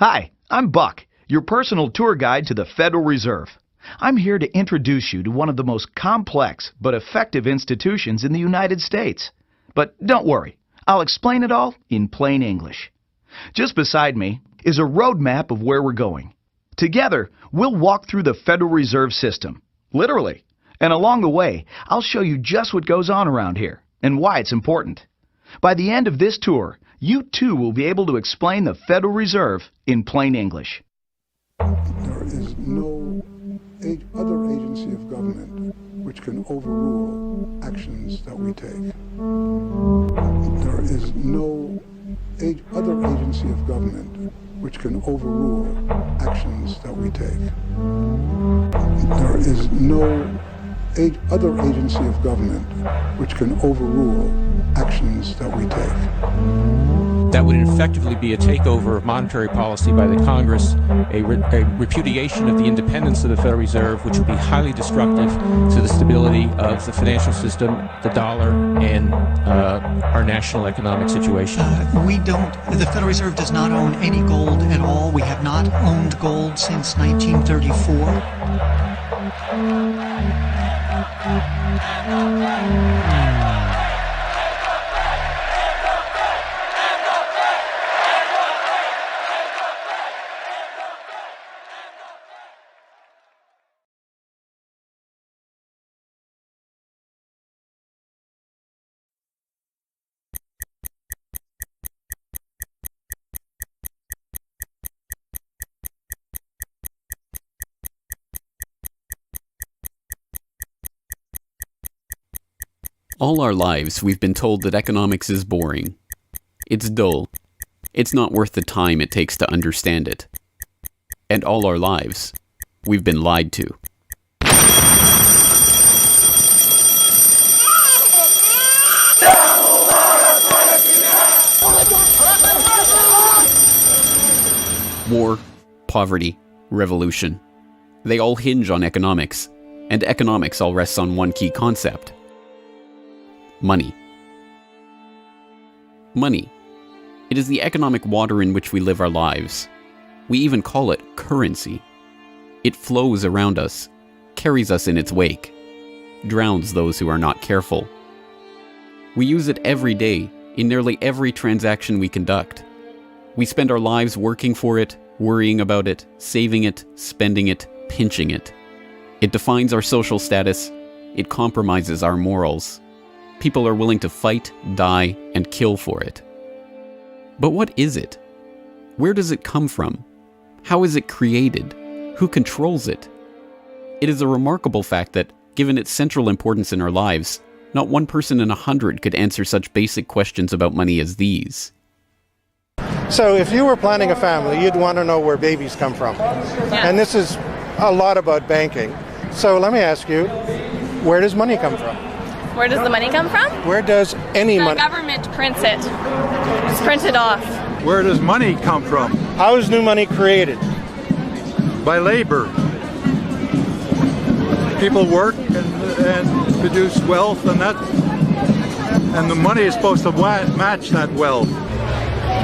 Hi, I'm Buck, your personal tour guide to the Federal Reserve. I'm here to introduce you to one of the most complex but effective institutions in the United States. But don't worry, I'll explain it all in plain English. Just beside me is a road map of where we're going. Together, we'll walk through the Federal Reserve System, literally. And along the way, I'll show you just what goes on around here and why it's important. By the end of this tour, you too will be able to explain the Federal Reserve in plain English. There is no other agency of government which can overrule actions that we take. There is no other agency of government which can overrule actions that we take. There is no other agency of government which can overrule actions that we take. That would effectively be a takeover of monetary policy by the Congress, a repudiation of the independence of the Federal Reserve, which would be highly destructive to the stability of the financial system, the dollar, and our national economic situation. The Federal Reserve does not own any gold at all. We have not owned gold since 1934. All our lives, we've been told that economics is boring. It's dull. It's not worth the time it takes to understand it. And all our lives, we've been lied to. War, poverty, revolution. They all hinge on economics, and economics all rests on one key concept. Money. Money. It is the economic water in which we live our lives. We even call it currency. It flows around us, carries us in its wake, drowns those who are not careful. We use it every day, in nearly every transaction we conduct. We spend our lives working for it, worrying about it, saving it, spending it, pinching it. It defines our social status. It compromises our morals. People are willing to fight, die, and kill for it. But what is it? Where does it come from? How is it created? Who controls it? It is a remarkable fact that, given its central importance in our lives, not one person in 100 could answer such basic questions about money as these. So if you were planning a family, you'd want to know where babies come from. Yeah. And this is a lot about banking. So let me ask you, where does money come from? Where does the money come from? Where does any money? The government prints it. It's printed off. Where does money come from? How is new money created? By labor. People work and produce wealth, and the money is supposed to match that wealth.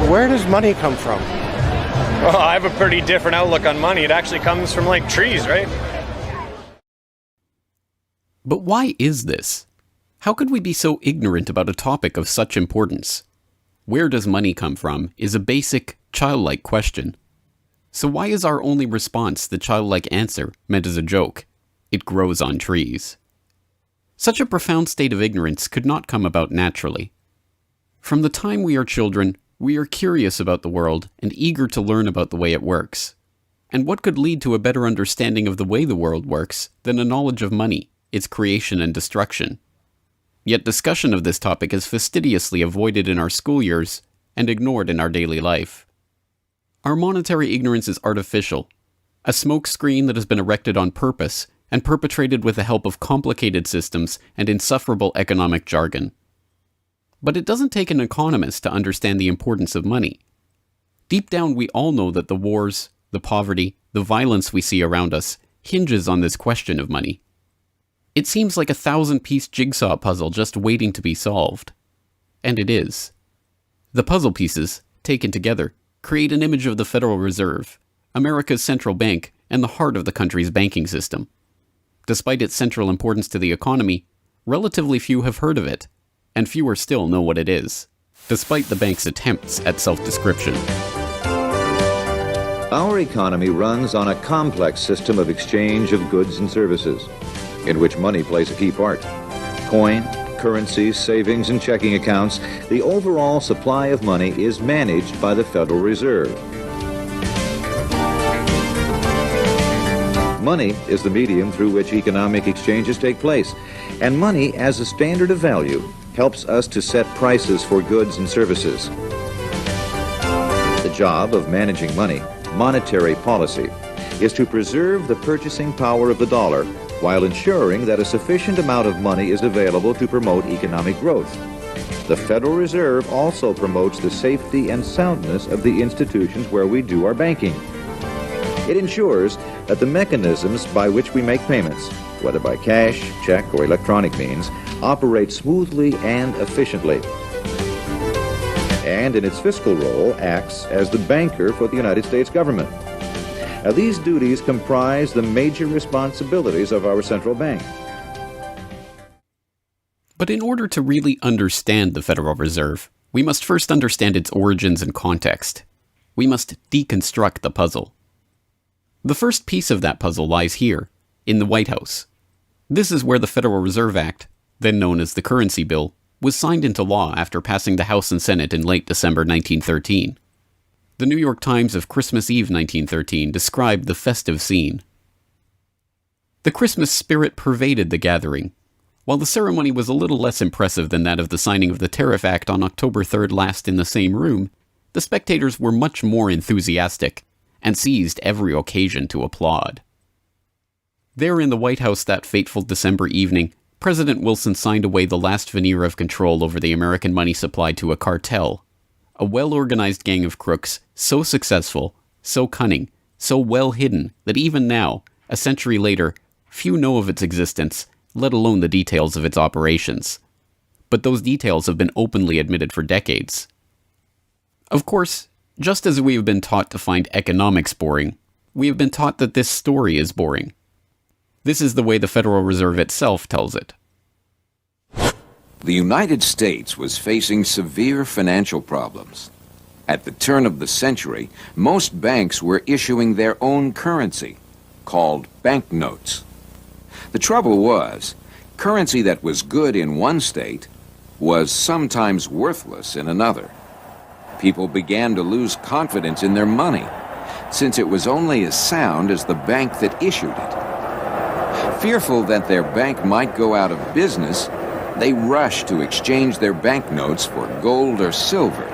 Where does money come from? Well, I have a pretty different outlook on money. It actually comes from, like, trees, right? But why is this? How could we be so ignorant about a topic of such importance? Where does money come from is a basic, childlike question. So why is our only response the childlike answer meant as a joke? It grows on trees. Such a profound state of ignorance could not come about naturally. From the time we are children, we are curious about the world and eager to learn about the way it works. And what could lead to a better understanding of the way the world works than a knowledge of money, its creation and destruction? Yet discussion of this topic is fastidiously avoided in our school years and ignored in our daily life. Our monetary ignorance is artificial, a smokescreen that has been erected on purpose and perpetrated with the help of complicated systems and insufferable economic jargon. But it doesn't take an economist to understand the importance of money. Deep down, we all know that the wars, the poverty, the violence we see around us hinges on this question of money. It seems like a 1,000-piece jigsaw puzzle just waiting to be solved. And it is. The puzzle pieces, taken together, create an image of the Federal Reserve, America's central bank and the heart of the country's banking system. Despite its central importance to the economy, relatively few have heard of it, and fewer still know what it is, despite the bank's attempts at self-description. Our economy runs on a complex system of exchange of goods and services, in which money plays a key part. Coin, currencies, savings, and checking accounts, the overall supply of money is managed by the Federal Reserve. Money is the medium through which economic exchanges take place, and money as a standard of value helps us to set prices for goods and services. The job of managing money, monetary policy, is to preserve the purchasing power of the dollar while ensuring that a sufficient amount of money is available to promote economic growth. The Federal Reserve also promotes the safety and soundness of the institutions where we do our banking. It ensures that the mechanisms by which we make payments, whether by cash, check, or electronic means, operate smoothly and efficiently. And in its fiscal role, acts as the banker for the United States government. Now, these duties comprise the major responsibilities of our central bank. But in order to really understand the Federal Reserve, we must first understand its origins and context. We must deconstruct the puzzle. The first piece of that puzzle lies here, in the White House. This is where the Federal Reserve Act, then known as the Currency Bill, was signed into law after passing the House and Senate in late December 1913. The New York Times of Christmas Eve 1913 described the festive scene. The Christmas spirit pervaded the gathering. While the ceremony was a little less impressive than that of the signing of the Tariff Act on October 3rd last in the same room, the spectators were much more enthusiastic and seized every occasion to applaud. There in the White House that fateful December evening, President Wilson signed away the last veneer of control over the American money supply to a cartel, a well-organized gang of crooks so successful, so cunning, so well hidden that even now, a century later, few know of its existence, let alone the details of its operations. But those details have been openly admitted for decades. Of course, just as we have been taught to find economics boring, we have been taught that this story is boring. This is the way the Federal Reserve itself tells it. The United States was facing severe financial problems. At the turn of the century, most banks were issuing their own currency, called banknotes. The trouble was, currency that was good in one state was sometimes worthless in another. People began to lose confidence in their money, since it was only as sound as the bank that issued it. Fearful that their bank might go out of business, they rushed to exchange their banknotes for gold or silver.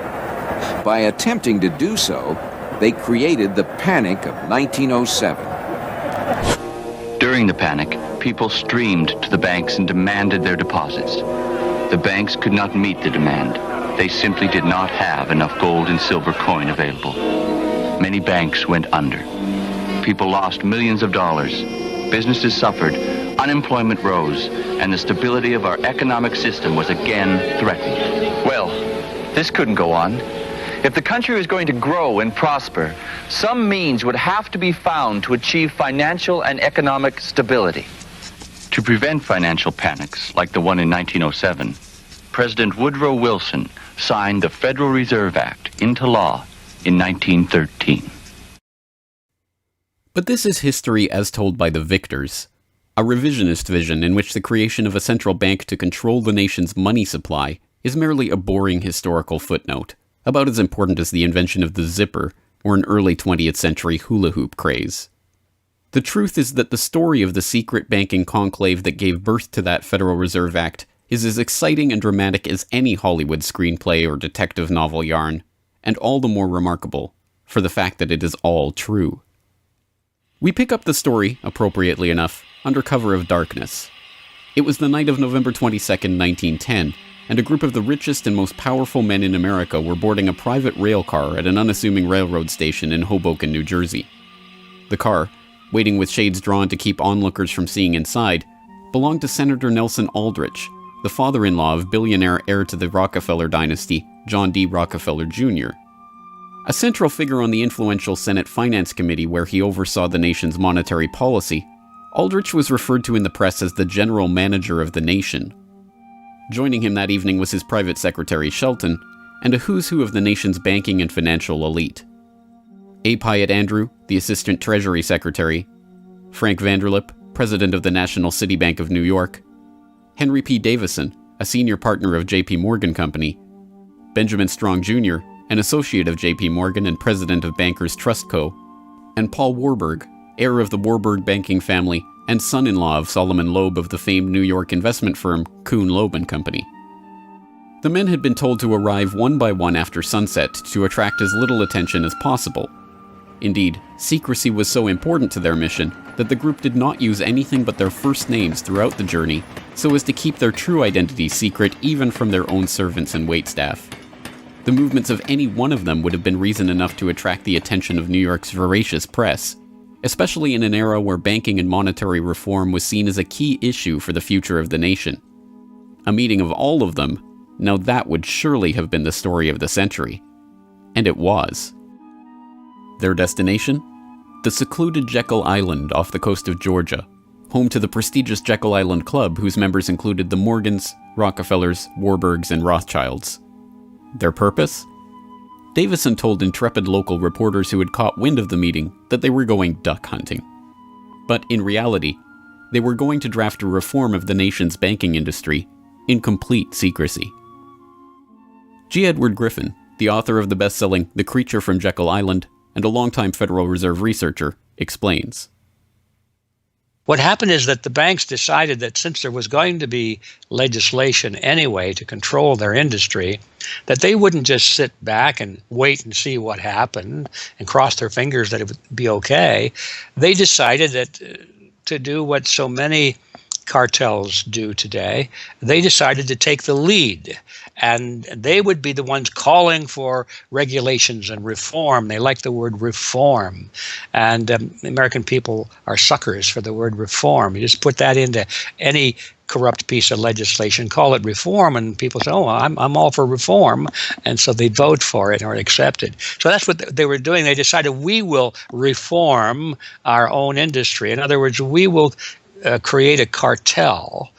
By attempting to do so, they created the Panic of 1907. During the panic, people streamed to the banks and demanded their deposits. The banks could not meet the demand. They simply did not have enough gold and silver coin available. Many banks went under. People lost millions of dollars. Businesses suffered, unemployment rose, and the stability of our economic system was again threatened. Well, this couldn't go on. If the country was going to grow and prosper, some means would have to be found to achieve financial and economic stability. To prevent financial panics like the one in 1907, President Woodrow Wilson signed the Federal Reserve Act into law in 1913. But this is history as told by the victors, a revisionist vision in which the creation of a central bank to control the nation's money supply is merely a boring historical footnote, about as important as the invention of the zipper or an early 20th century hula hoop craze. The truth is that the story of the secret banking conclave that gave birth to that Federal Reserve Act is as exciting and dramatic as any Hollywood screenplay or detective novel yarn, and all the more remarkable for the fact that it is all true. We pick up the story, appropriately enough, under cover of darkness. It was the night of November 22nd, 1910, and a group of the richest and most powerful men in America were boarding a private rail car at an unassuming railroad station in Hoboken, New Jersey. The car, waiting with shades drawn to keep onlookers from seeing inside, belonged to Senator Nelson Aldrich, the father-in-law of billionaire heir to the Rockefeller dynasty, John D. Rockefeller Jr. A central figure on the influential Senate Finance Committee where he oversaw the nation's monetary policy, Aldrich was referred to in the press as the general manager of the nation. Joining him that evening was his private secretary Shelton, and a who's who of the nation's banking and financial elite. A. Piatt Andrew, the Assistant Treasury Secretary, Frank Vanderlip, President of the National City Bank of New York, Henry P. Davison, a senior partner of J.P. Morgan Company, Benjamin Strong Jr., an associate of J.P. Morgan and president of Bankers Trust Co., and Paul Warburg, heir of the Warburg banking family and son-in-law of Solomon Loeb of the famed New York investment firm Kuhn, Loeb & Company. The men had been told to arrive one by one after sunset to attract as little attention as possible. Indeed, secrecy was so important to their mission that the group did not use anything but their first names throughout the journey so as to keep their true identity secret even from their own servants and waitstaff. The movements of any one of them would have been reason enough to attract the attention of New York's voracious press, especially in an era where banking and monetary reform was seen as a key issue for the future of the nation. A meeting of all of them, now that would surely have been the story of the century. And it was. Their destination? The secluded Jekyll Island off the coast of Georgia, home to the prestigious Jekyll Island Club whose members included the Morgans, Rockefellers, Warburgs, and Rothschilds. Their purpose? Davison told intrepid local reporters who had caught wind of the meeting that they were going duck hunting. But in reality, they were going to draft a reform of the nation's banking industry in complete secrecy. G. Edward Griffin, the author of the best-selling The Creature from Jekyll Island and a longtime Federal Reserve researcher, explains. What happened is that the banks decided that since there was going to be legislation anyway to control their industry, that they wouldn't just sit back and wait and see what happened and cross their fingers that it would be okay. They decided that to do what so many cartels do today, they decided to take the lead. And they would be the ones calling for regulations and reform. They like the word reform. And the American people are suckers for the word reform. You just put that into any corrupt piece of legislation, call it reform, and people say, oh, I'm all for reform. And so they vote for it or accept it. So that's what they were doing. They decided we will reform our own industry. In other words, we will create a cartel,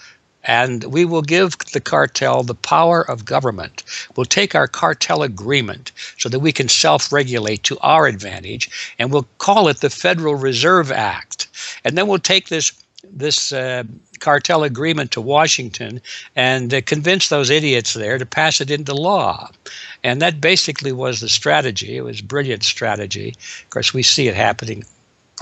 and we will give the cartel the power of government. We'll take our cartel agreement so that we can self-regulate to our advantage, and we'll call it the Federal Reserve Act. And then we'll take this cartel agreement to Washington and convince those idiots there to pass it into law. And that basically was the strategy. It was a brilliant strategy. Of course, we see it happening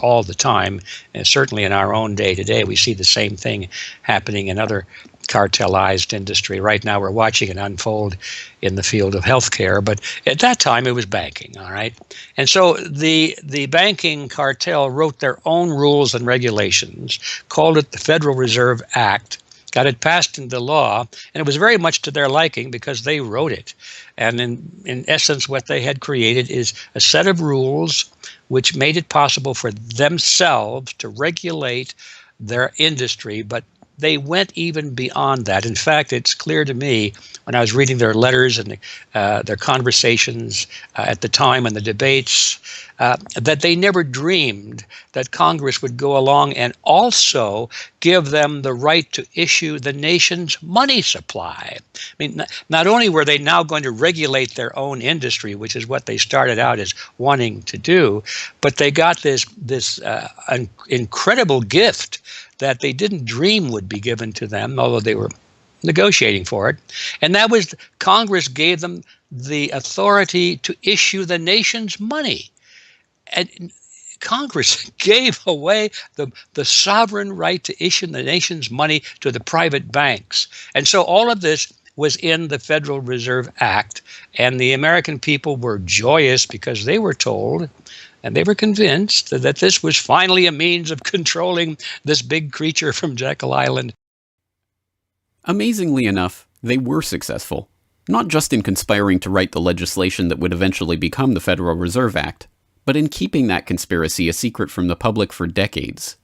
all the time, and certainly in our own day today, we see the same thing happening in other cartelized industry. Right now, we're watching it unfold in the field of healthcare, but at that time, it was banking, all right? And so the banking cartel wrote their own rules and regulations, called it the Federal Reserve Act, got it passed into law, and it was very much to their liking because they wrote it. And in essence, what they had created is a set of rules which made it possible for themselves to regulate their industry, but they went even beyond that. In fact, it's clear to me when I was reading their letters and their conversations at the time and the debates that they never dreamed that Congress would go along and also give them the right to issue the nation's money supply. I mean, not only were they now going to regulate their own industry, which is what they started out as wanting to do, but they got this incredible gift that they didn't dream would be given to them, although they were negotiating for it. And that was Congress gave them the authority to issue the nation's money. And Congress gave away the sovereign right to issue the nation's money to the private banks. And so all of this was in the Federal Reserve Act, and the American people were joyous because they were told and they were convinced that this was finally a means of controlling this big creature from Jekyll Island. Amazingly enough, they were successful, not just in conspiring to write the legislation that would eventually become the Federal Reserve Act, but in keeping that conspiracy a secret from the public for decades.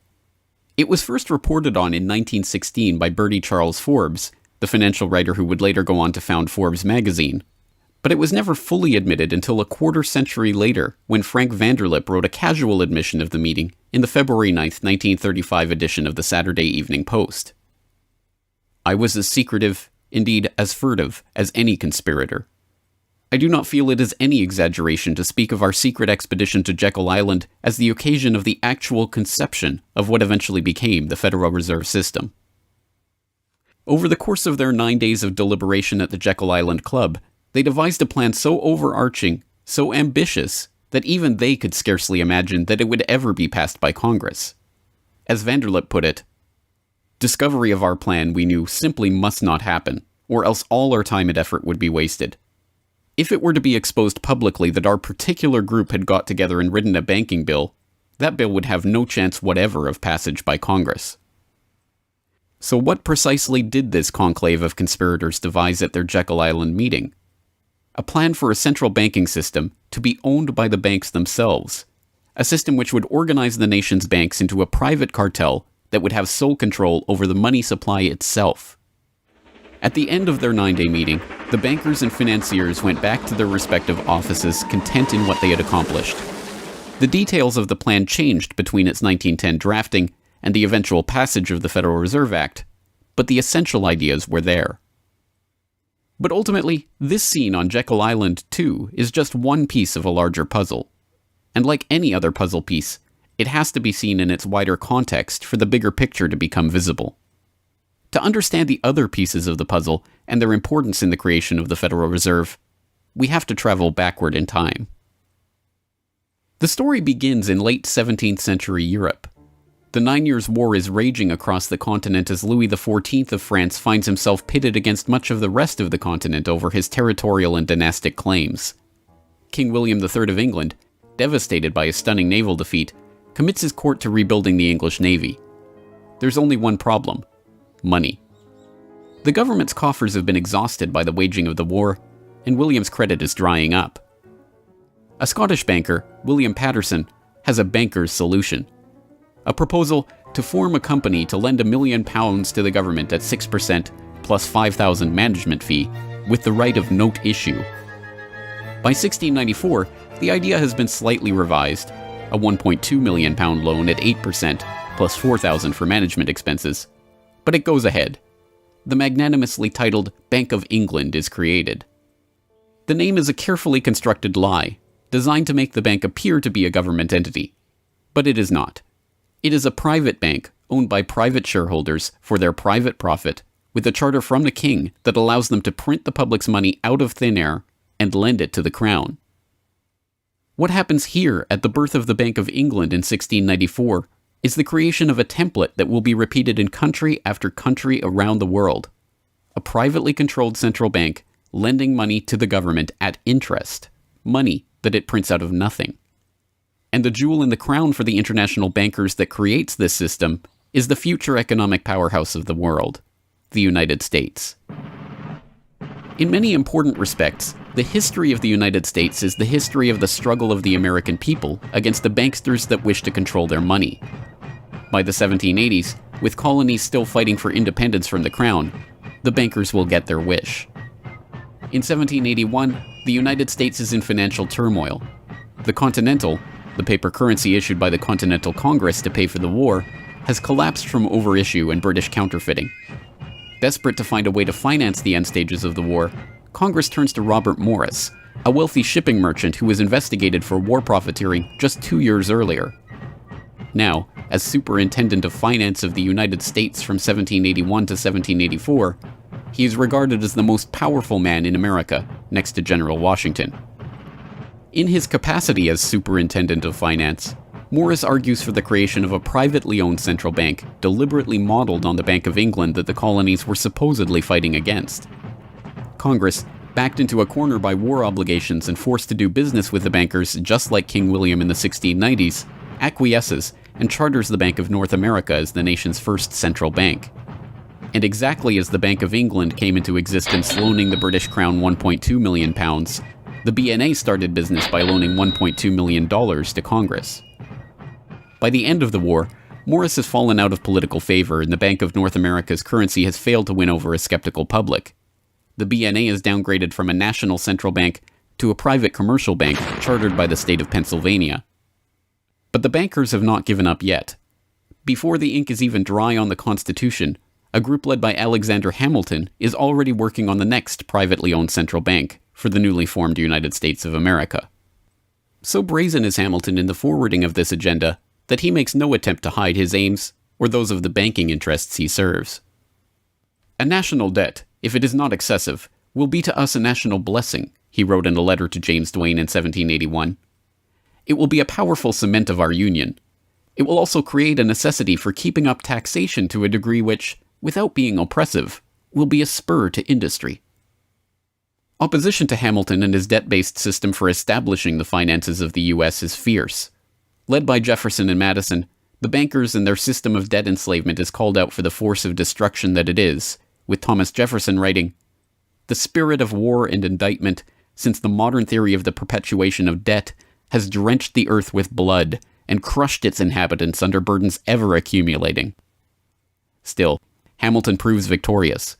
It was first reported on in 1916 by Bertie Charles Forbes, the financial writer who would later go on to found Forbes magazine. But it was never fully admitted until a quarter century later, when Frank Vanderlip wrote a casual admission of the meeting in the February 9, 1935 edition of the Saturday Evening Post. I was as secretive, indeed as furtive, as any conspirator. I do not feel it is any exaggeration to speak of our secret expedition to Jekyll Island as the occasion of the actual conception of what eventually became the Federal Reserve System. Over the course of their 9 days of deliberation at the Jekyll Island Club, they devised a plan so overarching, so ambitious, that even they could scarcely imagine that it would ever be passed by Congress. As Vanderlip put it, discovery of our plan, we knew, simply must not happen, or else all our time and effort would be wasted. If it were to be exposed publicly that our particular group had got together and written a banking bill, that bill would have no chance whatever of passage by Congress. So what precisely did this conclave of conspirators devise at their Jekyll Island meeting? A plan for a central banking system to be owned by the banks themselves, a system which would organize the nation's banks into a private cartel that would have sole control over the money supply itself. At the end of their 9-day meeting, the bankers and financiers went back to their respective offices, content in what they had accomplished. The details of the plan changed between its 1910 drafting and the eventual passage of the Federal Reserve Act, but the essential ideas were there. But ultimately, this scene on Jekyll Island, too, is just one piece of a larger puzzle. And like any other puzzle piece, it has to be seen in its wider context for the bigger picture to become visible. To understand the other pieces of the puzzle and their importance in the creation of the Federal Reserve, we have to travel backward in time. The story begins in late 17th century Europe. The 9 Years' War is raging across the continent as Louis XIV of France finds himself pitted against much of the rest of the continent over his territorial and dynastic claims. King William III of England, devastated by a stunning naval defeat, commits his court to rebuilding the English navy. There's only one problem: money. The government's coffers have been exhausted by the waging of the war, and William's credit is drying up. A Scottish banker, William Patterson, has a banker's solution. A proposal to form a company to lend £1 million to the government at 6% plus £5,000 management fee, with the right of note issue. By 1694, the idea has been slightly revised, a £1.2 million loan at 8% plus £4,000 for management expenses. But it goes ahead. The magnanimously titled Bank of England is created. The name is a carefully constructed lie, designed to make the bank appear to be a government entity. But it is not. It is a private bank owned by private shareholders for their private profit, with a charter from the king that allows them to print the public's money out of thin air and lend it to the crown. What happens here at the birth of the Bank of England in 1694 is the creation of a template that will be repeated in country after country around the world. A privately controlled central bank lending money to the government at interest, money that it prints out of nothing. And the jewel in the crown for the international bankers that creates this system is the future economic powerhouse of the world, the United States. In many important respects, the history of the United States is the history of the struggle of the American people against the banksters that wish to control their money. By the 1780s, with colonies still fighting for independence from the crown, the bankers will get their wish. In 1781, the United States is in financial turmoil. The Continental, the paper currency issued by the Continental Congress to pay for the war, has collapsed from overissue and British counterfeiting. Desperate to find a way to finance the end stages of the war, Congress turns to Robert Morris, a wealthy shipping merchant who was investigated for war profiteering just 2 years earlier. Now, as Superintendent of Finance of the United States from 1781 to 1784, he is regarded as the most powerful man in America, next to General Washington. In his capacity as Superintendent of Finance, Morris argues for the creation of a privately owned central bank deliberately modeled on the Bank of England that the colonies were supposedly fighting against. Congress, backed into a corner by war obligations and forced to do business with the bankers just like King William in the 1690s, acquiesces and charters the Bank of North America as the nation's first central bank. And exactly as the Bank of England came into existence loaning the British Crown £1.2 million, the BNA started business by loaning $1.2 million to Congress. By the end of the war, Morris has fallen out of political favor and the Bank of North America's currency has failed to win over a skeptical public. the BNA is downgraded from a national central bank to a private commercial bank chartered by the state of Pennsylvania. But the bankers have not given up yet. Before the ink is even dry on the Constitution, a group led by Alexander Hamilton is already working on the next privately owned central bank for the newly formed United States of America. So brazen is Hamilton in the forwarding of this agenda that he makes no attempt to hide his aims or those of the banking interests he serves. "A national debt, if it is not excessive, will be to us a national blessing," he wrote in a letter to James Duane in 1781. "It will be a powerful cement of our Union. It will also create a necessity for keeping up taxation to a degree which, without being oppressive, will be a spur to industry." Opposition to Hamilton and his debt-based system for establishing the finances of the U.S. is fierce. Led by Jefferson and Madison, the bankers and their system of debt enslavement is called out for the force of destruction that it is, with Thomas Jefferson writing, "The spirit of war and indictment, since the modern theory of the perpetuation of debt, has drenched the earth with blood and crushed its inhabitants under burdens ever accumulating." Still, Hamilton proves victorious.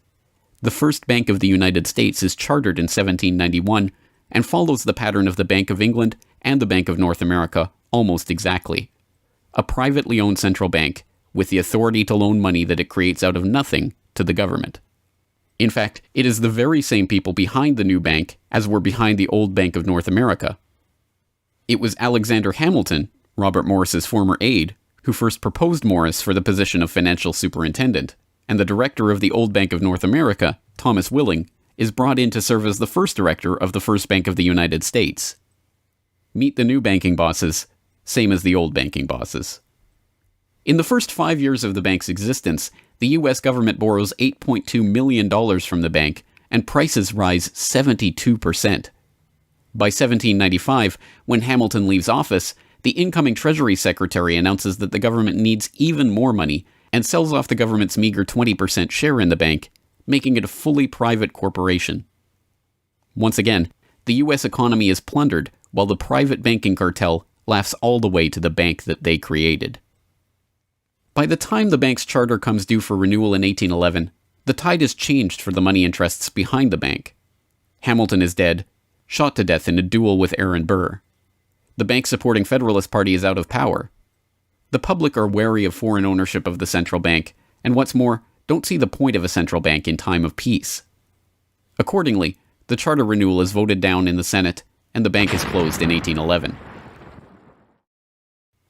The first Bank of the United States is chartered in 1791 and follows the pattern of the Bank of England and the Bank of North America almost exactly. A privately owned central bank with the authority to loan money that it creates out of nothing to the government. In fact, it is the very same people behind the new bank as were behind the old Bank of North America. It was Alexander Hamilton, Robert Morris's former aide, who first proposed Morris for the position of financial superintendent, and the director of the old Bank of North America, Thomas Willing, is brought in to serve as the first director of the first Bank of the United States. Meet the new banking bosses, same as the old banking bosses. In the first 5 years of the bank's existence, the U.S. government borrows $8.2 million from the bank, and prices rise 72%. By 1795, when Hamilton leaves office, the incoming Treasury Secretary announces that the government needs even more money and sells off the government's meager 20% share in the bank, making it a fully private corporation. Once again, the U.S. economy is plundered while the private banking cartel laughs all the way to the bank that they created. By the time the bank's charter comes due for renewal in 1811, the tide has changed for the money interests behind the bank. Hamilton is dead, shot to death in a duel with Aaron Burr. The bank-supporting Federalist Party is out of power. The public are wary of foreign ownership of the central bank, and what's more, don't see the point of a central bank in time of peace. Accordingly, the charter renewal is voted down in the Senate, and the bank is closed in 1811.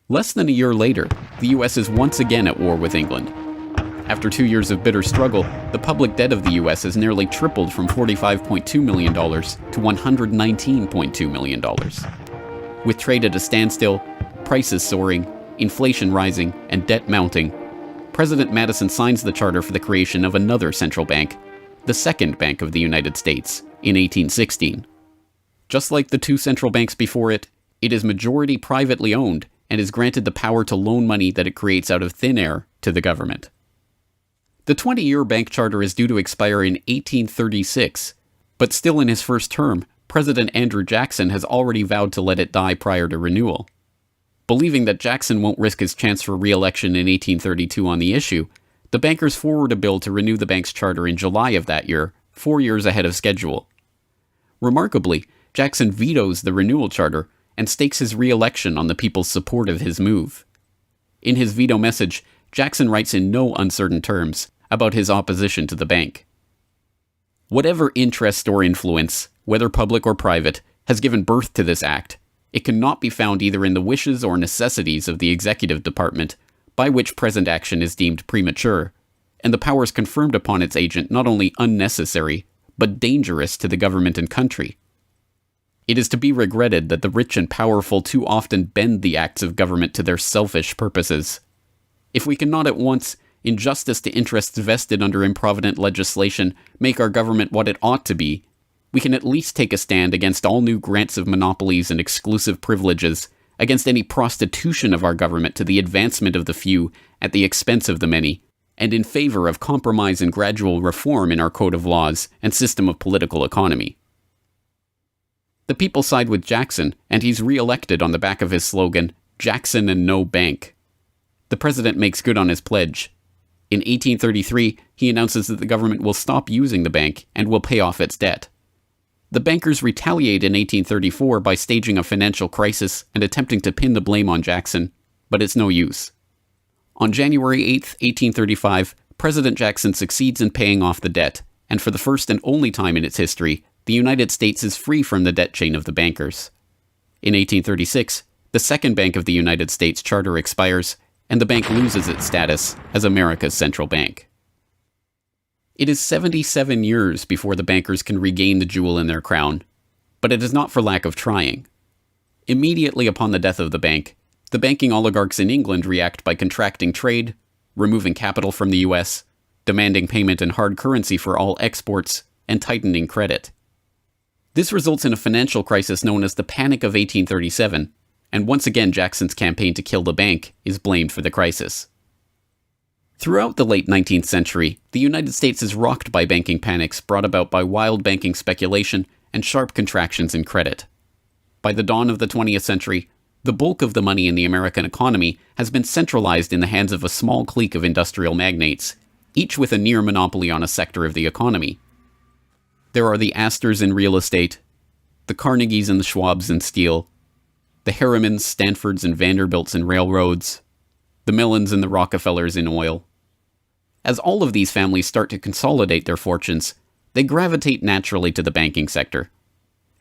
Less than a year later, the U.S. is once again at war with England. After 2 years of bitter struggle, the public debt of the U.S. has nearly tripled from $45.2 million to $119.2 million. With trade at a standstill, prices soaring, inflation rising, and debt mounting, President Madison signs the charter for the creation of another central bank, the Second Bank of the United States, in 1816. Just like the two central banks before it, it is majority privately owned and is granted the power to loan money that it creates out of thin air to the government. The 20-year bank charter is due to expire in 1836, but still in his first term, President Andrew Jackson has already vowed to let it die prior to renewal. Believing that Jackson won't risk his chance for re-election in 1832 on the issue, the bankers forward a bill to renew the bank's charter in July of that year, 4 years ahead of schedule. Remarkably, Jackson vetoes the renewal charter and stakes his re-election on the people's support of his move. In his veto message, Jackson writes in no uncertain terms about his opposition to the bank. Whatever interest or influence, whether public or private, has given birth to this act, it cannot be found either in the wishes or necessities of the executive department, by which present action is deemed premature, and the powers conferred upon its agent not only unnecessary, but dangerous to the government and country. It is to be regretted that the rich and powerful too often bend the acts of government to their selfish purposes. If we cannot at once, in justice to interests vested under improvident legislation, make our government what it ought to be, we can at least take a stand against all new grants of monopolies and exclusive privileges, against any prostitution of our government to the advancement of the few at the expense of the many, and in favor of compromise and gradual reform in our code of laws and system of political economy. The people side with Jackson, and he's re-elected on the back of his slogan, "Jackson and no bank." The president makes good on his pledge. In 1833, he announces that the government will stop using the bank and will pay off its debt. The bankers retaliate in 1834 by staging a financial crisis and attempting to pin the blame on Jackson, but it's no use. On January 8, 1835, President Jackson succeeds in paying off the debt, and for the first and only time in its history, the United States is free from the debt chain of the bankers. In 1836, the Second Bank of the United States charter expires, and the bank loses its status as America's central bank. It is 77 years before the bankers can regain the jewel in their crown, but it is not for lack of trying. Immediately upon the death of the bank, the banking oligarchs in England react by contracting trade, removing capital from the US, demanding payment in hard currency for all exports, and tightening credit. This results in a financial crisis known as the Panic of 1837, and once again Jackson's campaign to kill the bank is blamed for the crisis. Throughout the late 19th century, the United States is rocked by banking panics brought about by wild banking speculation and sharp contractions in credit. By the dawn of the 20th century, the bulk of the money in the American economy has been centralized in the hands of a small clique of industrial magnates, each with a near monopoly on a sector of the economy. There are the Astors in real estate, the Carnegies and the Schwabs in steel, the Harrimans, Stanfords, and Vanderbilts in railroads, the Millens and the Rockefellers in oil. As all of these families start to consolidate their fortunes, they gravitate naturally to the banking sector.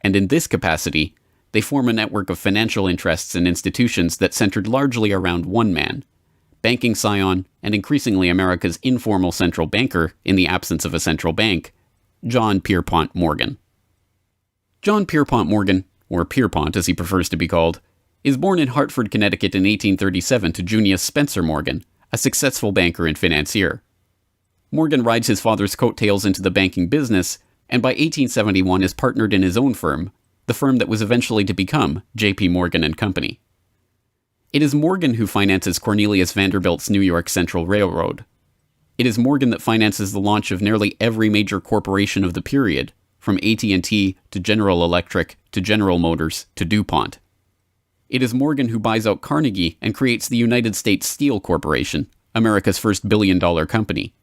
And in this capacity, they form a network of financial interests and institutions that centered largely around one man, banking scion and increasingly America's informal central banker in the absence of a central bank, John Pierpont Morgan. John Pierpont Morgan, or Pierpont as he prefers to be called, is born in Hartford, Connecticut in 1837 to Junius Spencer Morgan, a successful banker and financier. Morgan rides his father's coattails into the banking business, and by 1871 is partnered in his own firm, the firm that was eventually to become J.P. Morgan and Company. It is Morgan who finances Cornelius Vanderbilt's New York Central Railroad. It is Morgan that finances the launch of nearly every major corporation of the period, from AT&T to General Electric to General Motors to DuPont. It is Morgan who buys out Carnegie and creates the United States Steel Corporation, America's first billion-dollar company.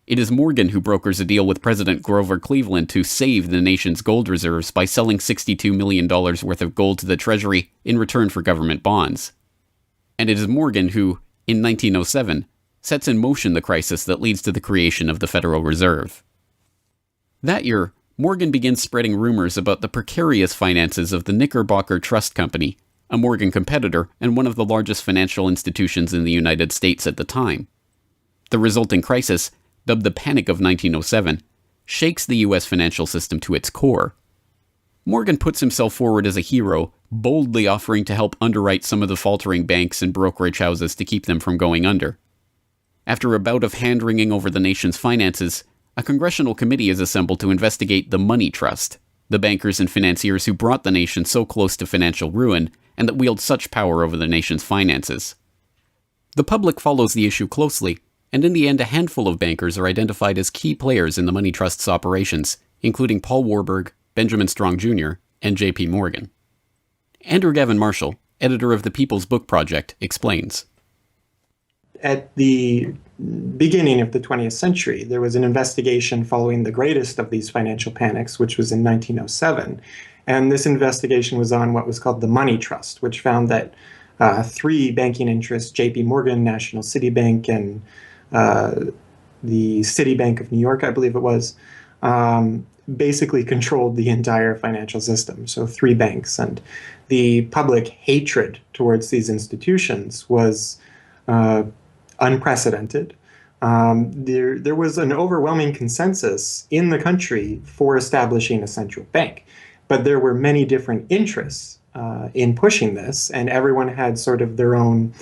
It is Morgan who brokers a deal with President Grover Cleveland to save the nation's gold reserves by selling $62 million worth of gold to the Treasury in return for government bonds. And it is Morgan who, in 1907, sets in motion the crisis that leads to the creation of the Federal Reserve. That year, Morgan begins spreading rumors about the precarious finances of the Knickerbocker Trust Company, a Morgan competitor and one of the largest financial institutions in the United States at the time. The resulting crisis, dubbed the Panic of 1907, shakes the U.S. financial system to its core. Morgan puts himself forward as a hero, boldly offering to help underwrite some of the faltering banks and brokerage houses to keep them from going under. After a bout of hand-wringing over the nation's finances, a congressional committee is assembled to investigate the Money Trust, the bankers and financiers who brought the nation so close to financial ruin and that wield such power over the nation's finances. The public follows the issue closely, and in the end a handful of bankers are identified as key players in the Money Trust's operations, including Paul Warburg, Benjamin Strong Jr., and J.P. Morgan. Andrew Gavin Marshall, editor of the People's Book Project, explains. At the beginning of the 20th century, there was an investigation following the greatest of these financial panics, which was in 1907. And this investigation was on what was called the Money Trust, which found that three banking interests, J.P. Morgan, National City Bank, and the Citibank of New York, I believe it was, basically controlled the entire financial system. So three banks. And the public hatred towards these institutions was unprecedented. There was an overwhelming consensus in the country for establishing a central bank, but there were many different interests in pushing this, and everyone had sort of their own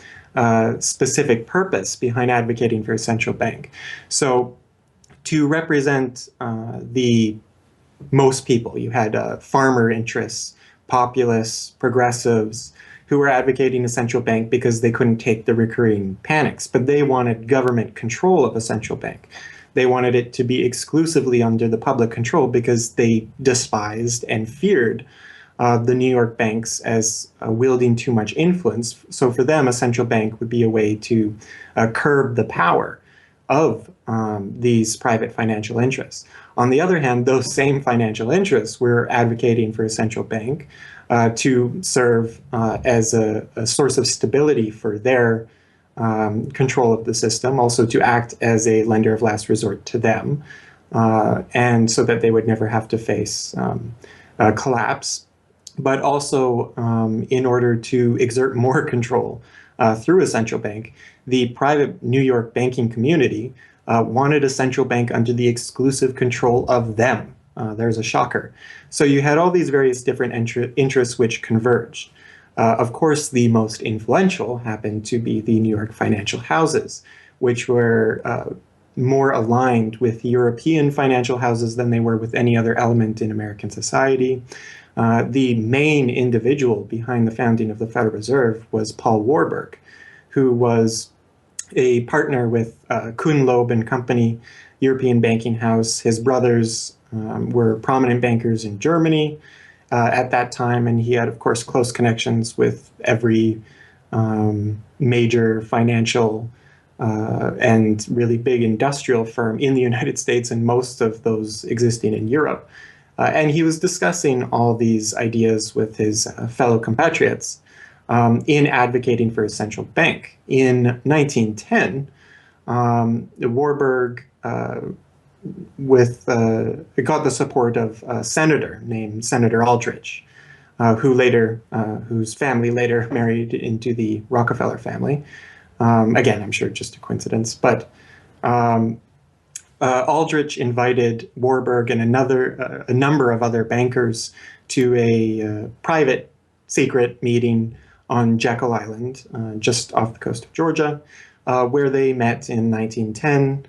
specific purpose behind advocating for a central bank. So to represent the most people, you had farmer interests, populists, progressives, who were advocating a central bank because they couldn't take the recurring panics, but they wanted government control of a central bank. They wanted it to be exclusively under the public control because they despised and feared the New York banks as wielding too much influence. So for them, a central bank would be a way to curb the power of these private financial interests. On the other hand, those same financial interests were advocating for a central bank to serve as a source of stability for their control of the system, also to act as a lender of last resort to them, and so that they would never have to face collapse, but also in order to exert more control through a central bank. The private New York banking community wanted a central bank under the exclusive control of them. There's a shocker. So you had all these various different interests which converged. Of course, the most influential happened to be the New York financial houses, which were more aligned with European financial houses than they were with any other element in American society. The main individual behind the founding of the Federal Reserve was Paul Warburg, who was a partner with Kuhn, Loeb and Company, European banking house. His brothers were prominent bankers in Germany at that time, and he had, of course, close connections with every major financial and really big industrial firm in the United States, and most of those existing in Europe. And he was discussing all these ideas with his fellow compatriots in advocating for a central bank. In 1910, Warburg got the support of a senator named Senator Aldrich, whose family later married into the Rockefeller family. Again, I'm sure just a coincidence, but Aldrich invited Warburg and a number of other bankers to a private, secret meeting on Jekyll Island, just off the coast of Georgia, where they met in 1910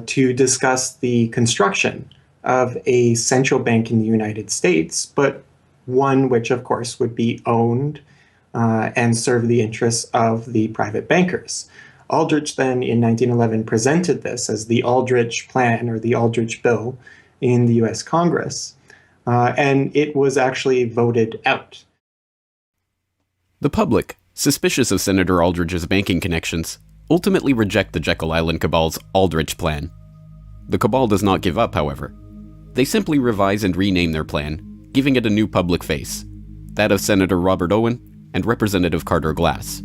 to discuss the construction of a central bank in the United States, but one which, of course, would be owned and serve the interests of the private bankers. Aldrich then, in 1911, presented this as the Aldrich Plan or the Aldrich Bill in the U.S. Congress, and it was actually voted out. The public, suspicious of Senator Aldrich's banking connections, ultimately reject the Jekyll Island Cabal's Aldrich Plan. The cabal does not give up, however. They simply revise and rename their plan, giving it a new public face, that of Senator Robert Owen and Representative Carter Glass.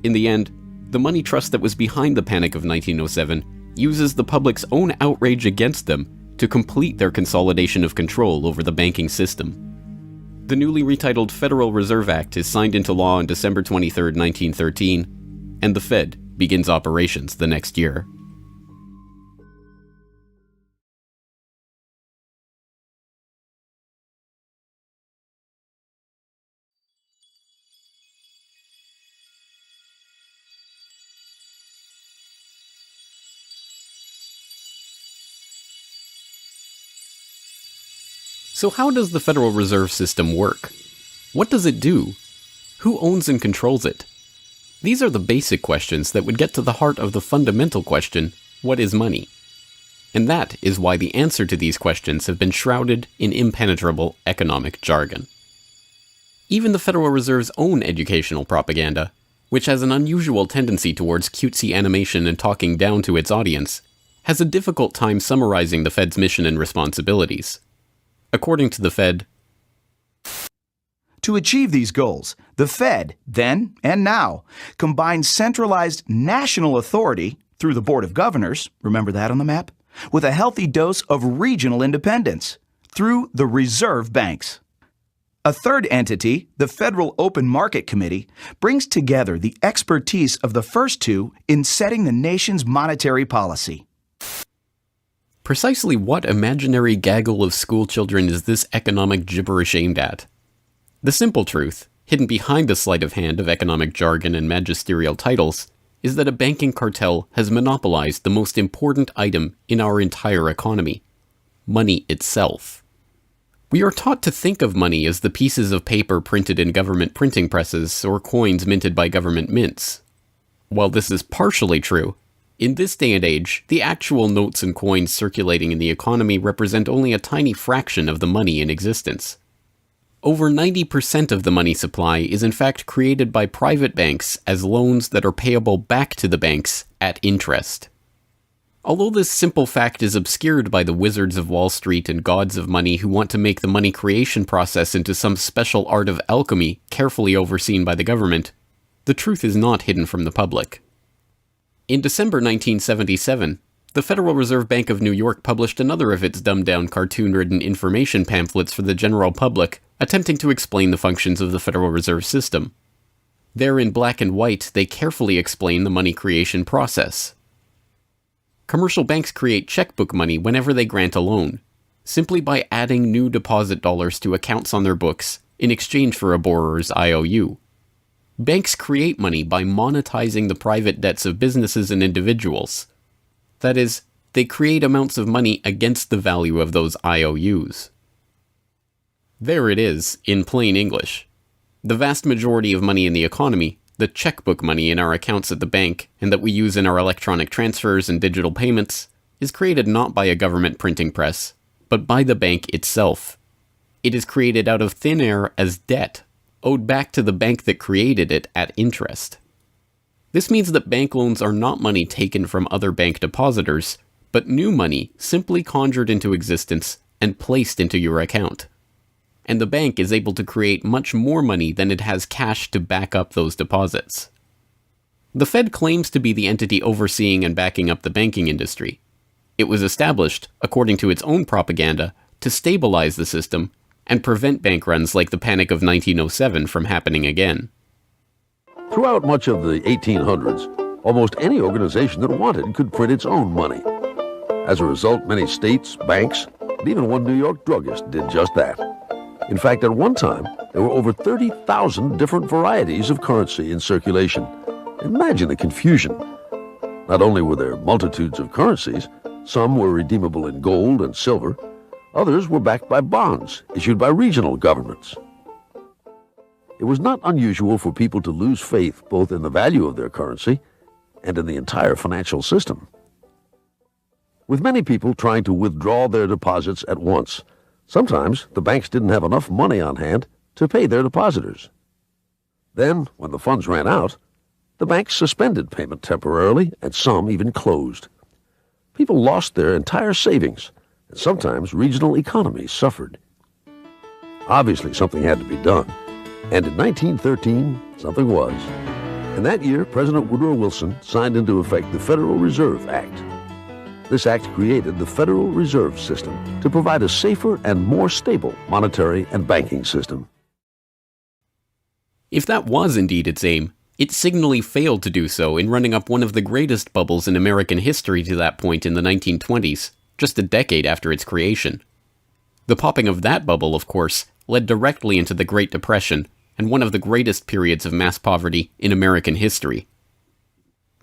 In the end, the money trust that was behind the Panic of 1907 uses the public's own outrage against them to complete their consolidation of control over the banking system. The newly retitled Federal Reserve Act is signed into law on December 23, 1913, and the Fed begins operations the next year. So how does the Federal Reserve System work? What does it do? Who owns and controls it? These are the basic questions that would get to the heart of the fundamental question, what is money? And that is why the answer to these questions have been shrouded in impenetrable economic jargon. Even the Federal Reserve's own educational propaganda, which has an unusual tendency towards cutesy animation and talking down to its audience, has a difficult time summarizing the Fed's mission and responsibilities. According to the Fed, to achieve these goals, the Fed, then and now, combines centralized national authority through the Board of Governors, remember that on the map, with a healthy dose of regional independence through the reserve banks. A third entity, the Federal Open Market Committee, brings together the expertise of the first two in setting the nation's monetary policy. Precisely what imaginary gaggle of schoolchildren is this economic gibberish aimed at? The simple truth, hidden behind the sleight of hand of economic jargon and magisterial titles, is that a banking cartel has monopolized the most important item in our entire economy: money itself. We are taught to think of money as the pieces of paper printed in government printing presses or coins minted by government mints. While this is partially true, in this day and age, the actual notes and coins circulating in the economy represent only a tiny fraction of the money in existence. Over 90% of the money supply is in fact created by private banks as loans that are payable back to the banks at interest. Although this simple fact is obscured by the wizards of Wall Street and gods of money who want to make the money creation process into some special art of alchemy carefully overseen by the government, the truth is not hidden from the public. In December 1977, the Federal Reserve Bank of New York published another of its dumbed-down cartoon-ridden information pamphlets for the general public, attempting to explain the functions of the Federal Reserve System. There in black and white, they carefully explain the money creation process. Commercial banks create checkbook money whenever they grant a loan, simply by adding new deposit dollars to accounts on their books in exchange for a borrower's IOU. Banks create money by monetizing the private debts of businesses and individuals. That is, they create amounts of money against the value of those IOUs. There it is, in plain English. The vast majority of money in the economy, the checkbook money in our accounts at the bank and that we use in our electronic transfers and digital payments, is created not by a government printing press, but by the bank itself. It is created out of thin air as debt, owed back to the bank that created it at interest. This means that bank loans are not money taken from other bank depositors, but new money simply conjured into existence and placed into your account. And the bank is able to create much more money than it has cash to back up those deposits. The Fed claims to be the entity overseeing and backing up the banking industry. It was established, according to its own propaganda, to stabilize the system and prevent bank runs like the Panic of 1907 from happening again. Throughout much of the 1800s, almost any organization that wanted could print its own money. As a result, many states, banks, and even one New York druggist did just that. In fact, at one time, there were over 30,000 different varieties of currency in circulation. Imagine the confusion. Not only were there multitudes of currencies, some were redeemable in gold and silver, others were backed by bonds issued by regional governments. It was not unusual for people to lose faith both in the value of their currency and in the entire financial system. With many people trying to withdraw their deposits at once, sometimes the banks didn't have enough money on hand to pay their depositors. Then, when the funds ran out, the banks suspended payment temporarily, and some even closed. People lost their entire savings, and sometimes regional economies suffered. Obviously, something had to be done, and in 1913, something was. In that year, President Woodrow Wilson signed into effect the Federal Reserve Act. This act created the Federal Reserve System to provide a safer and more stable monetary and banking system. If that was indeed its aim, it signally failed to do so in running up one of the greatest bubbles in American history to that point in the 1920s, just a decade after its creation. The popping of that bubble, of course, led directly into the Great Depression and one of the greatest periods of mass poverty in American history.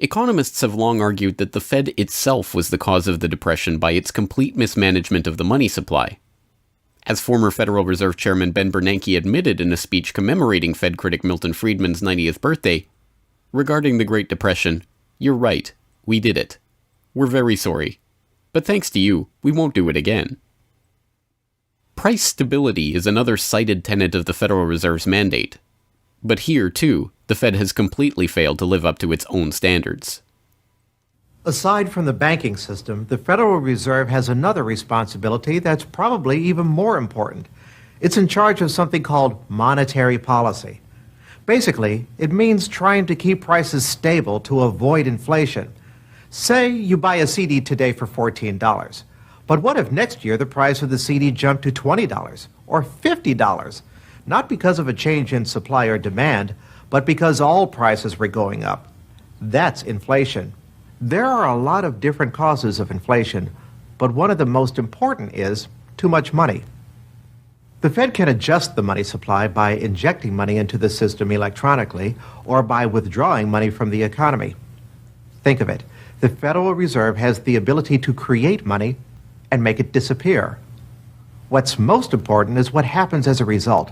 Economists have long argued that the Fed itself was the cause of the Depression by its complete mismanagement of the money supply. As former Federal Reserve Chairman Ben Bernanke admitted in a speech commemorating Fed critic Milton Friedman's 90th birthday, regarding the Great Depression, "You're right, we did it. We're very sorry. But thanks to you, we won't do it again." Price stability is another cited tenet of the Federal Reserve's mandate. But here, too, the Fed has completely failed to live up to its own standards. Aside from the banking system, the Federal Reserve has another responsibility that's probably even more important. It's in charge of something called monetary policy. Basically, it means trying to keep prices stable to avoid inflation. Say you buy a CD today for $14. But what if next year the price of the CD jumped to $20 or $50? Not because of a change in supply or demand, but because all prices were going up. That's inflation. There are a lot of different causes of inflation, but one of the most important is too much money. The Fed can adjust the money supply by injecting money into the system electronically or by withdrawing money from the economy. Think of it. The Federal Reserve has the ability to create money and make it disappear. What's most important is what happens as a result.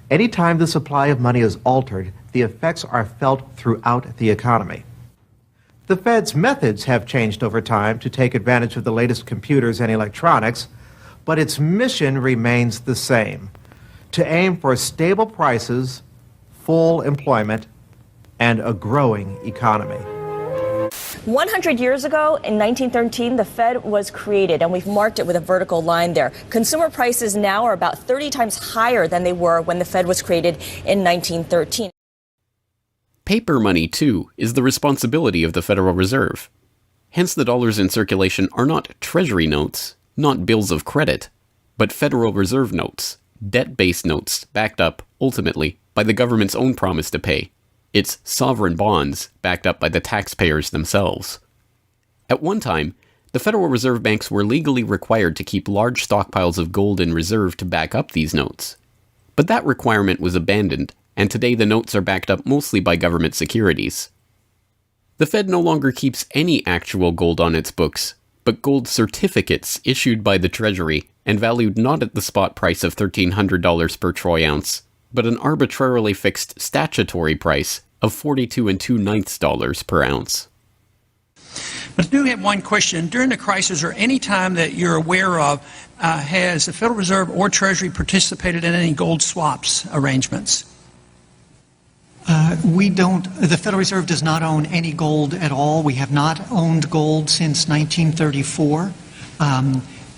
Anytime the supply of money is altered, the effects are felt throughout the economy. The Fed's methods have changed over time to take advantage of the latest computers and electronics, but its mission remains the same: to aim for stable prices, full employment, and a growing economy. 100 years ago, in 1913, the Fed was created, and we've marked it with a vertical line there. Consumer prices now are about 30 times higher than they were when the Fed was created in 1913. Paper money, too, is the responsibility of the Federal Reserve. Hence, the dollars in circulation are not Treasury notes, not bills of credit, but Federal Reserve notes, debt-based notes backed up, ultimately, by the government's own promise to pay. It's sovereign bonds backed up by the taxpayers themselves. At one time, the Federal Reserve banks were legally required to keep large stockpiles of gold in reserve to back up these notes. But that requirement was abandoned, and today the notes are backed up mostly by government securities. The Fed no longer keeps any actual gold on its books, but gold certificates issued by the Treasury and valued not at the spot price of $1,300 per troy ounce, but an arbitrarily fixed statutory price of $42 2/9 per ounce. But I do have one question. During the crisis or any time that you're aware of, has the Federal Reserve or Treasury participated in any gold swaps arrangements? We don't. The Federal Reserve does not own any gold at all. We have not owned gold since 1934.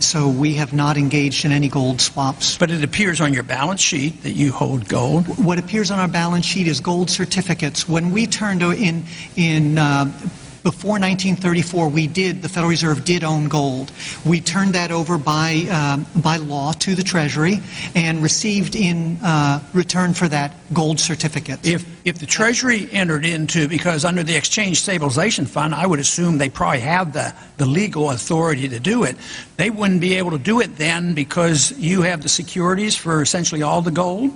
So we have not engaged in any gold swaps. But it appears on your balance sheet that you hold gold. What appears on our balance sheet is gold certificates. When we turned before 1934, the Federal Reserve did own gold. We turned that over by law to the Treasury and received in return for that gold certificate. If the Treasury entered into, because under the Exchange Stabilization Fund, I would assume they probably have the legal authority to do it. They wouldn't be able to do it then because you have the securities for essentially all the gold?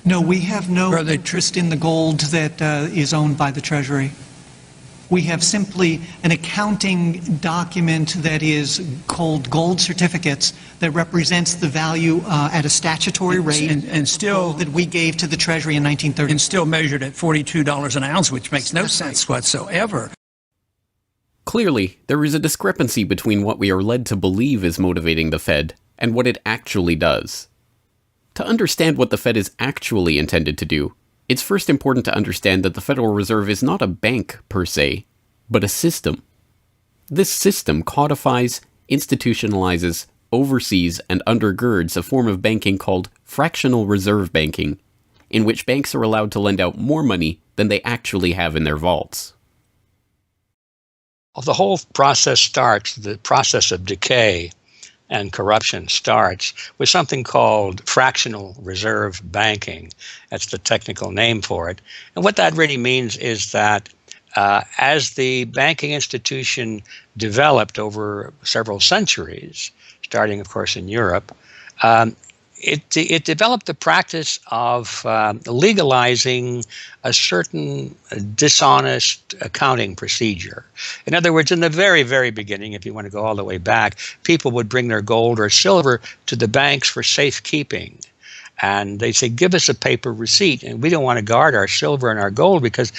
No, we have no interest in the gold that is owned by the Treasury. We have simply an accounting document that is called gold certificates that represents the value at a statutory rate and still that we gave to the Treasury in 1930. And still measured at $42 an ounce, which makes no sense whatsoever. Clearly, there is a discrepancy between what we are led to believe is motivating the Fed and what it actually does. To understand what the Fed is actually intended to do, it's first important to understand that the Federal Reserve is not a bank per se, but a system. This system codifies, institutionalizes, oversees, and undergirds a form of banking called fractional reserve banking, in which banks are allowed to lend out more money than they actually have in their vaults. Well, the whole process starts, the process of decay and corruption starts with something called fractional reserve banking. That's the technical name for it. And what that really means is that as the banking institution developed over several centuries, starting, of course, in Europe, it developed the practice of legalizing a certain dishonest accounting procedure. In other words, in the very, very beginning, if you want to go all the way back, people would bring their gold or silver to the banks for safekeeping. And they say, give us a paper receipt. And we don't want to guard our silver and our gold because,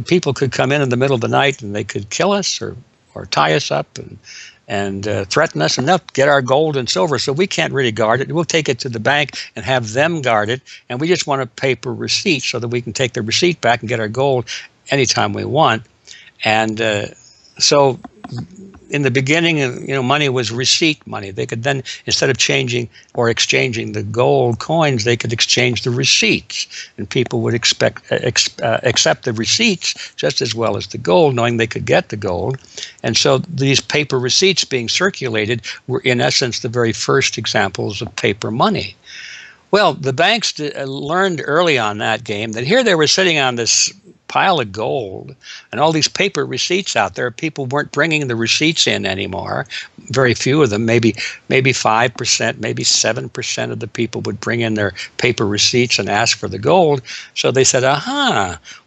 people could come in the middle of the night and they could kill us or tie us up and threaten us, and they'll get our gold and silver, so we can't really guard it. We'll take it to the bank and have them guard it, and we just want a paper receipt so that we can take the receipt back and get our gold anytime we want. And so in the beginning, money was receipt money. They could then, instead of changing or exchanging the gold coins, they could exchange the receipts, and people would accept the receipts just as well as the gold, knowing they could get the gold. And so these paper receipts being circulated were, in essence, the very first examples of paper money. Well, the banks learned early on that game that here they were sitting on this pile of gold and all these paper receipts out there. People weren't bringing the receipts in anymore. Very few of them, maybe 5%, maybe 7% of the people would bring in their paper receipts and ask for the gold. So they said,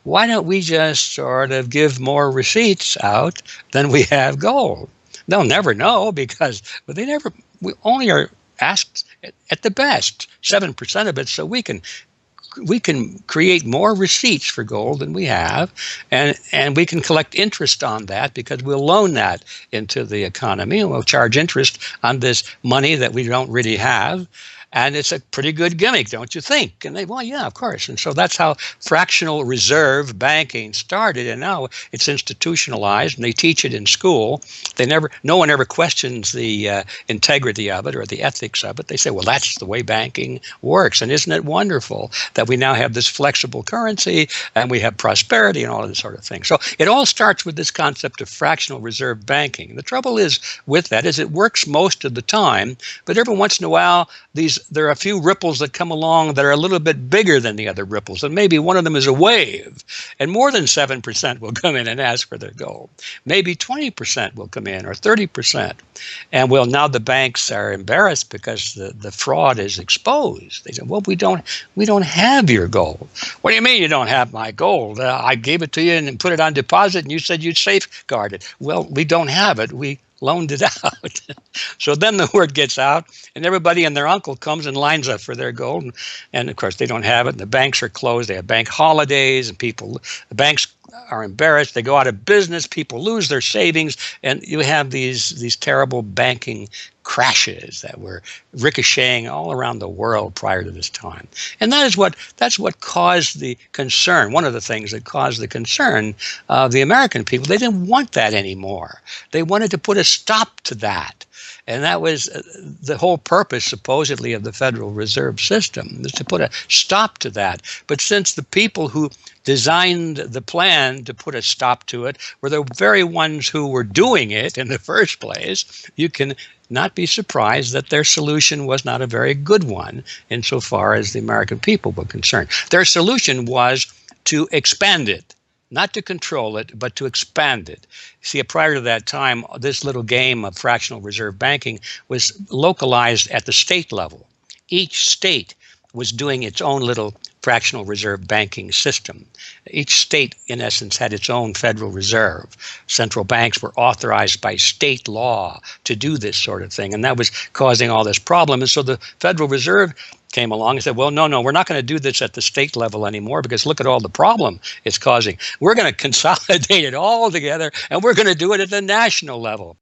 why don't we just sort of give more receipts out than we have gold? They'll never know because we only are asked at the best 7% of it, so we can create more receipts for gold than we have, and we can collect interest on that because we'll loan that into the economy and we'll charge interest on this money that we don't really have. And it's a pretty good gimmick, don't you think? And they, well, yeah, of course. And so that's how fractional reserve banking started. And now it's institutionalized, and they teach it in school. No one ever questions the integrity of it or the ethics of it. They say, well, that's the way banking works. And isn't it wonderful that we now have this flexible currency and we have prosperity and all of this sort of thing? So it all starts with this concept of fractional reserve banking. The trouble is with that is it works most of the time, but every once in a while, there are a few ripples that come along that are a little bit bigger than the other ripples, and maybe one of them is a wave, and more than 7% will come in and ask for their gold. Maybe 20% will come in, or 30%. And well, now the banks are embarrassed because the fraud is exposed. They say, well, we don't have your gold. What do you mean you don't have my gold? I gave it to you and put it on deposit, and you said you'd safeguard it. Well, we don't have it. We loaned it out. So then the word gets out, and everybody and their uncle comes and lines up for their gold. And of course, they don't have it, and the banks are closed. They have bank holidays, and the banks are embarrassed. They go out of business. People lose their savings, and you have these terrible banking crashes that were ricocheting all around the world prior to this time. And that's what caused the concern. One of the things that caused the concern of the American people, they didn't want that anymore. They wanted to put a stop to that. And that was the whole purpose, supposedly, of the Federal Reserve System, is to put a stop to that. But since the people who designed the plan to put a stop to it were the very ones who were doing it in the first place, you can not be surprised that their solution was not a very good one insofar as the American people were concerned. Their solution was to expand it. Not to control it, but to expand it. See, prior to that time, this little game of fractional reserve banking was localized at the state level. Each state was doing its own little fractional reserve banking system. Each state, in essence, had its own Federal Reserve. Central banks were authorized by state law to do this sort of thing, and that was causing all this problem. And so the Federal Reserve came along and said, well, no, we're not going to do this at the state level anymore because look at all the problem it's causing. We're going to consolidate it all together, and we're going to do it at the national level.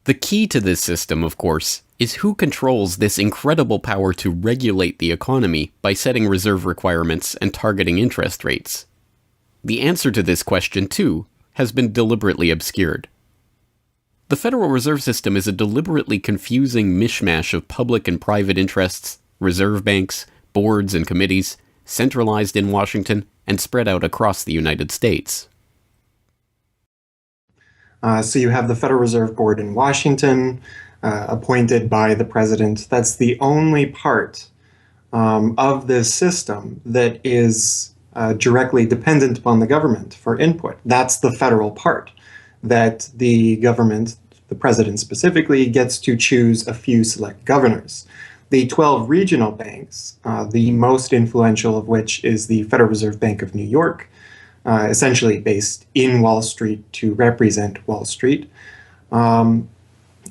The key to this system, of course, is who controls this incredible power to regulate the economy by setting reserve requirements and targeting interest rates. The answer to this question, too, has been deliberately obscured. The Federal Reserve System is a deliberately confusing mishmash of public and private interests, reserve banks, boards and committees, centralized in Washington and spread out across the United States. So you have the Federal Reserve Board in Washington, appointed by the president. That's the only part of this system that is directly dependent upon the government for input. That's the federal part, that the government, the president specifically, gets to choose a few select governors. The 12 regional banks, the most influential of which is the Federal Reserve Bank of New York, essentially based in Wall Street to represent Wall Street,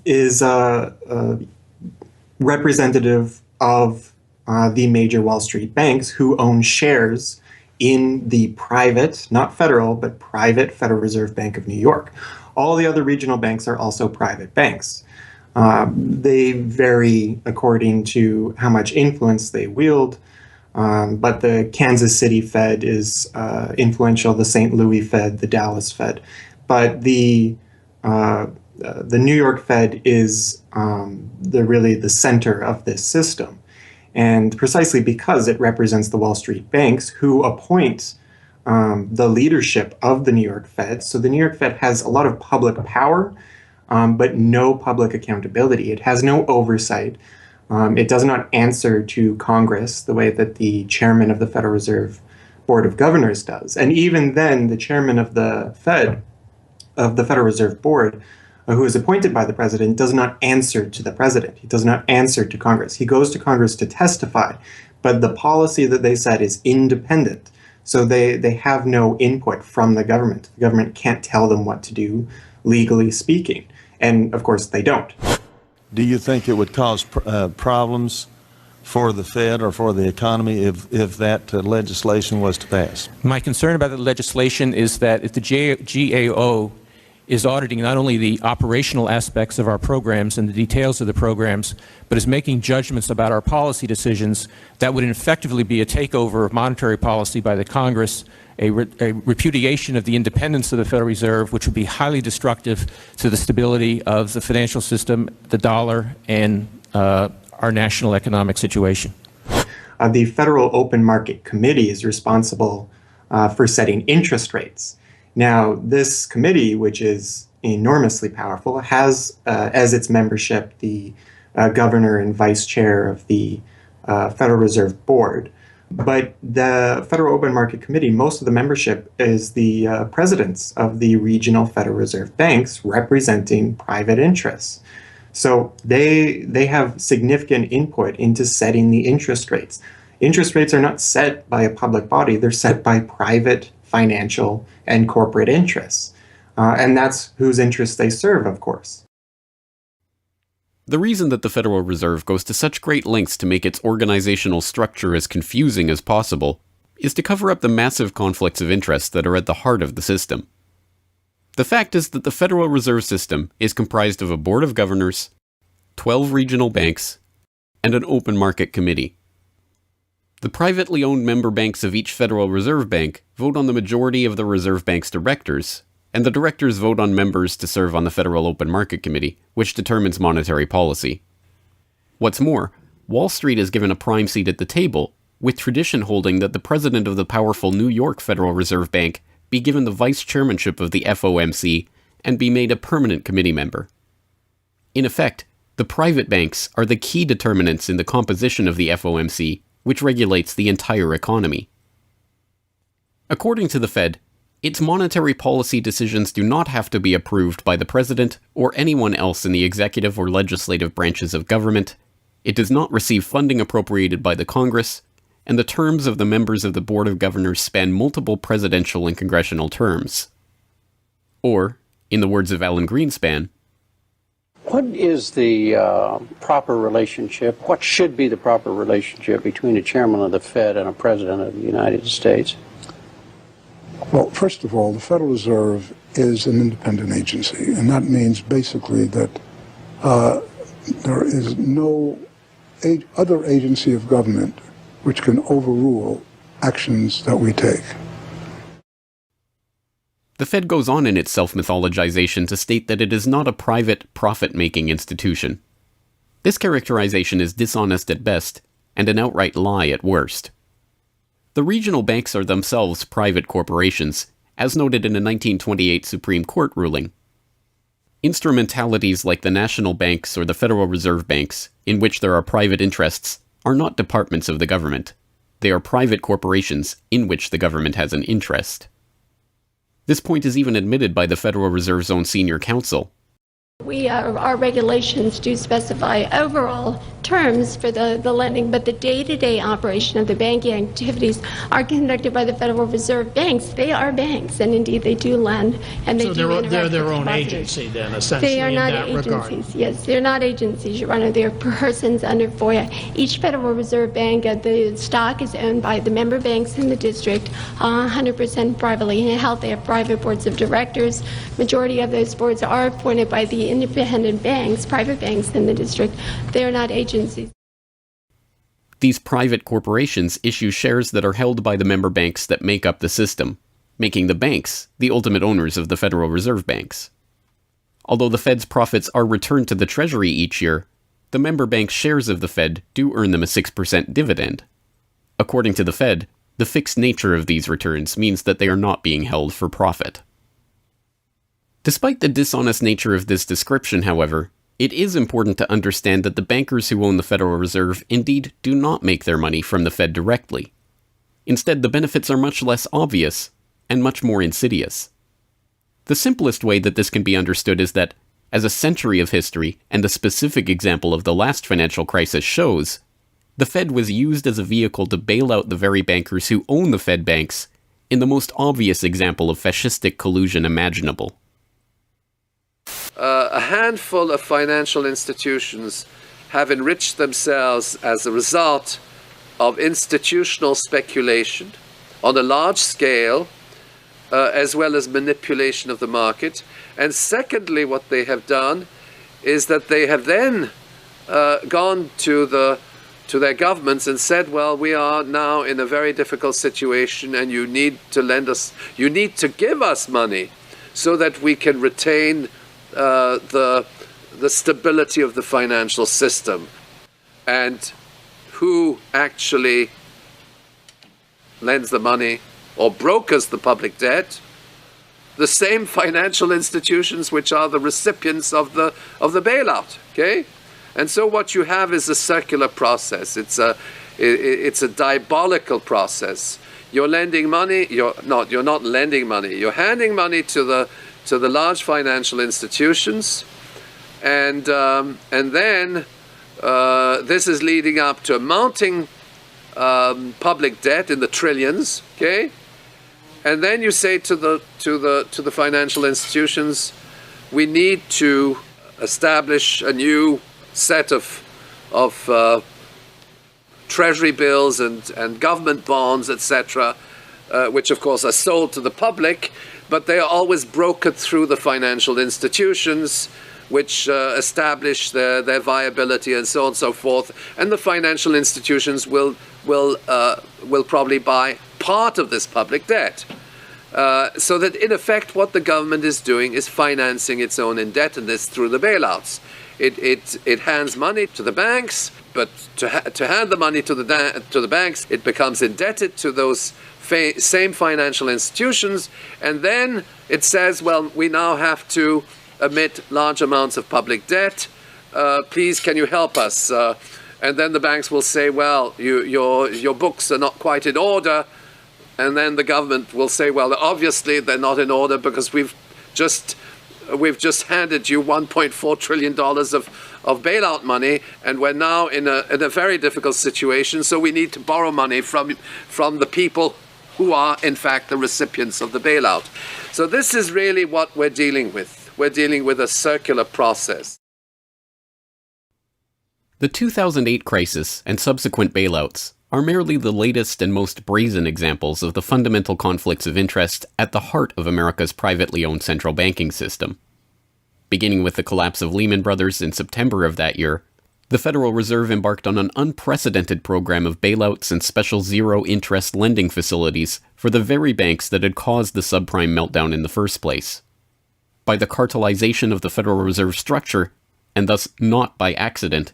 is representative of the major Wall Street banks who own shares in the private, not federal, but private Federal Reserve Bank of New York. All the other regional banks are also private banks. They vary according to how much influence they wield, but the Kansas City Fed is influential, the St. Louis Fed, the Dallas Fed. But the New York Fed is really the center of this system. And precisely because it represents the Wall Street banks who appoint the leadership of the New York Fed. So the New York Fed has a lot of public power, but no public accountability. It has no oversight. It does not answer to Congress the way that the chairman of the Federal Reserve Board of Governors does. And even then, the chairman of the Federal Reserve Board, who is appointed by the president, does not answer to the president. He does not answer to Congress. He goes to Congress to testify, but the policy that they set is independent. So they have no input from the government. The government can't tell them what to do, legally speaking. And of course, they don't. Do you think it would cause problems for the Fed or for the economy if that legislation was to pass? My concern about the legislation is that if the GAO is auditing not only the operational aspects of our programs and the details of the programs, but is making judgments about our policy decisions that would effectively be a takeover of monetary policy by the Congress, a repudiation of the independence of the Federal Reserve, which would be highly destructive to the stability of the financial system, the dollar, and our national economic situation. The Federal Open Market Committee is responsible for setting interest rates. Now, this committee, which is enormously powerful, has as its membership the governor and vice chair of the Federal Reserve Board. But the Federal Open Market Committee, most of the membership is the presidents of the regional Federal Reserve banks representing private interests. So they have significant input into setting the interest rates. Interest rates are not set by a public body, they're set by private financial and corporate interests. And that's whose interests they serve, of course. The reason that the Federal Reserve goes to such great lengths to make its organizational structure as confusing as possible is to cover up the massive conflicts of interest that are at the heart of the system. The fact is that the Federal Reserve System is comprised of a board of governors, 12 regional banks, and an open market committee. The privately owned member banks of each Federal Reserve Bank vote on the majority of the Reserve Bank's directors, and the directors vote on members to serve on the Federal Open Market Committee, which determines monetary policy. What's more, Wall Street is given a prime seat at the table, with tradition holding that the president of the powerful New York Federal Reserve Bank be given the vice chairmanship of the FOMC and be made a permanent committee member. In effect, the private banks are the key determinants in the composition of the FOMC, which regulates the entire economy. According to the Fed, its monetary policy decisions do not have to be approved by the president or anyone else in the executive or legislative branches of government, it does not receive funding appropriated by the Congress, and the terms of the members of the Board of Governors span multiple presidential and congressional terms. Or, in the words of Alan Greenspan, what is the proper relationship, what should be the proper relationship between a chairman of the Fed and a president of the United States? Well, first of all, the Federal Reserve is an independent agency, and that means basically that there is no other agency of government which can overrule actions that we take. The Fed goes on in its self-mythologization to state that it is not a private, profit-making institution. This characterization is dishonest at best, and an outright lie at worst. The regional banks are themselves private corporations, as noted in a 1928 Supreme Court ruling. Instrumentalities like the national banks or the Federal Reserve Banks, in which there are private interests, are not departments of the government. They are private corporations in which the government has an interest. This point is even admitted by the Federal Reserve's own senior counsel. Our regulations do specify overall terms for the lending, but the day-to-day operation of the banking activities are conducted by the Federal Reserve banks. They are banks, and indeed they do lend, and they do interact with they're their own depositors. agency then, essentially, They are not in that agencies. regard. Yes, they're not agencies, Your Honor. They're persons under FOIA. Each Federal Reserve Bank, the stock is owned by the member banks in the district, 100% privately held. They have private boards of directors. Majority of those boards are appointed by the independent banks, private banks in the district. They are not agencies. These private corporations issue shares that are held by the member banks that make up the system, making the banks the ultimate owners of the Federal Reserve Banks. Although the Fed's profits are returned to the Treasury each year, the member banks' shares of the Fed do earn them a 6% dividend. According to the Fed, the fixed nature of these returns means that they are not being held for profit. Despite the dishonest nature of this description, however, it is important to understand that the bankers who own the Federal Reserve indeed do not make their money from the Fed directly. Instead, the benefits are much less obvious and much more insidious. The simplest way that this can be understood is that, as a century of history and the specific example of the last financial crisis shows, the Fed was used as a vehicle to bail out the very bankers who own the Fed banks in the most obvious example of fascistic collusion imaginable. A handful of financial institutions have enriched themselves as a result of institutional speculation on a large scale, as well as manipulation of the market, And secondly, what they have done is that they have then gone to their governments and said, well, we are now in a very difficult situation and you need to give us money so that we can retain the stability of the financial system. And who actually lends the money or brokers the public debt? The same financial institutions which are the recipients of the bailout, okay? And so what you have is a circular process. It's a diabolical process. You're lending money, you're not lending money. You're handing money to the large financial institutions, and then this is leading up to a mounting public debt in the trillions, okay? And then you say to the financial institutions, we need to establish a new set of treasury bills and government bonds, etc., which of course are sold to the public, but they are always brokered through the financial institutions, which establish their viability and so on and so forth. And the financial institutions will probably buy part of this public debt. So that in effect what the government is doing is financing its own indebtedness through the bailouts. It hands money to the banks, but to hand the money to the banks, it becomes indebted to those same financial institutions, and then it says, well, we now have to emit large amounts of public debt. Please, can you help us? And then the banks will say, well, your books are not quite in order. And then the government will say, well, obviously they're not in order because we've just handed you $1.4 trillion of bailout money, and we're now in a very difficult situation, so we need to borrow money from the people who are, in fact, the recipients of the bailout. So this is really what we're dealing with. We're dealing with a circular process. The 2008 crisis and subsequent bailouts are merely the latest and most brazen examples of the fundamental conflicts of interest at the heart of America's privately owned central banking system. Beginning with the collapse of Lehman Brothers in September of that year, the Federal Reserve embarked on an unprecedented program of bailouts and special zero-interest lending facilities for the very banks that had caused the subprime meltdown in the first place. By the cartelization of the Federal Reserve structure, and thus not by accident,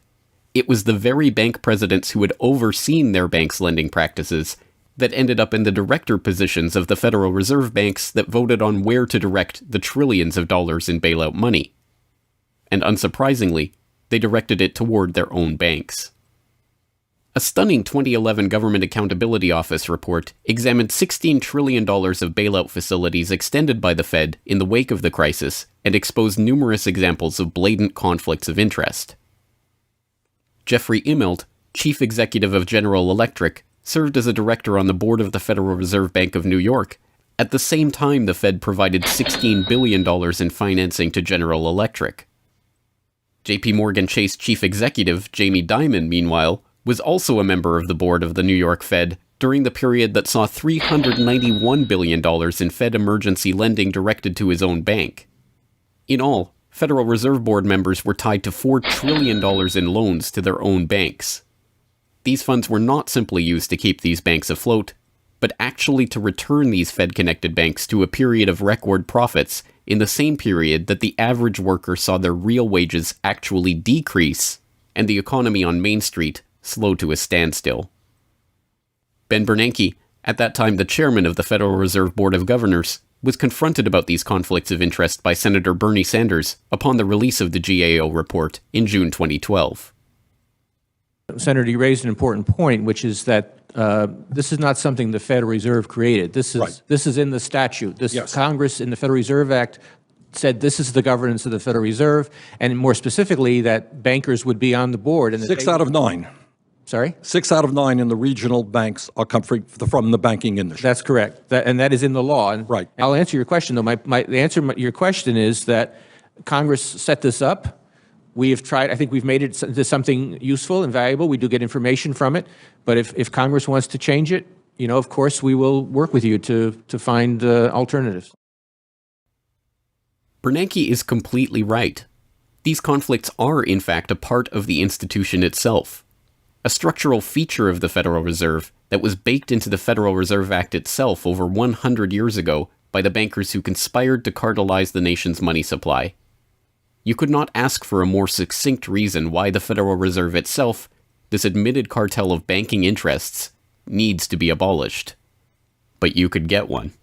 it was the very bank presidents who had overseen their banks' lending practices that ended up in the director positions of the Federal Reserve banks that voted on where to direct the trillions of dollars in bailout money. And unsurprisingly, they directed it toward their own banks. A stunning 2011 Government Accountability Office report examined $16 trillion of bailout facilities extended by the Fed in the wake of the crisis and exposed numerous examples of blatant conflicts of interest. Jeffrey Immelt, chief executive of General Electric, served as a director on the board of the Federal Reserve Bank of New York. At the same time, the Fed provided $16 billion in financing to General Electric. JP Morgan Chase chief executive Jamie Dimon, meanwhile, was also a member of the board of the New York Fed during the period that saw $391 billion in Fed emergency lending directed to his own bank. In all, Federal Reserve Board members were tied to $4 trillion in loans to their own banks. These funds were not simply used to keep these banks afloat, but actually to return these Fed-connected banks to a period of record profits in the same period that the average worker saw their real wages actually decrease and the economy on Main Street slow to a standstill. Ben Bernanke, at that time the chairman of the Federal Reserve Board of Governors, was confronted about these conflicts of interest by Senator Bernie Sanders upon the release of the GAO report in June 2012. Senator, you raised an important point, which is that this is not something the Federal Reserve created. This is in the statute. Congress in the Federal Reserve Act said this is the governance of the Federal Reserve, and more specifically that bankers would be on the board. And 6 out of 9. Sorry? 6 out of 9 in the regional banks are come from the banking industry. That's correct, and that is in the law. And right. I'll answer your question, though. The answer to your question is that Congress set this up. We have tried. I think we've made it into something useful and valuable. We do get information from it, but if Congress wants to change it, of course, we will work with you to find alternatives. Bernanke is completely right. These conflicts are, in fact, a part of the institution itself, a structural feature of the Federal Reserve that was baked into the Federal Reserve Act itself over 100 years ago by the bankers who conspired to cartelize the nation's money supply. You could not ask for a more succinct reason why the Federal Reserve itself, this admitted cartel of banking interests, needs to be abolished. But you could get one.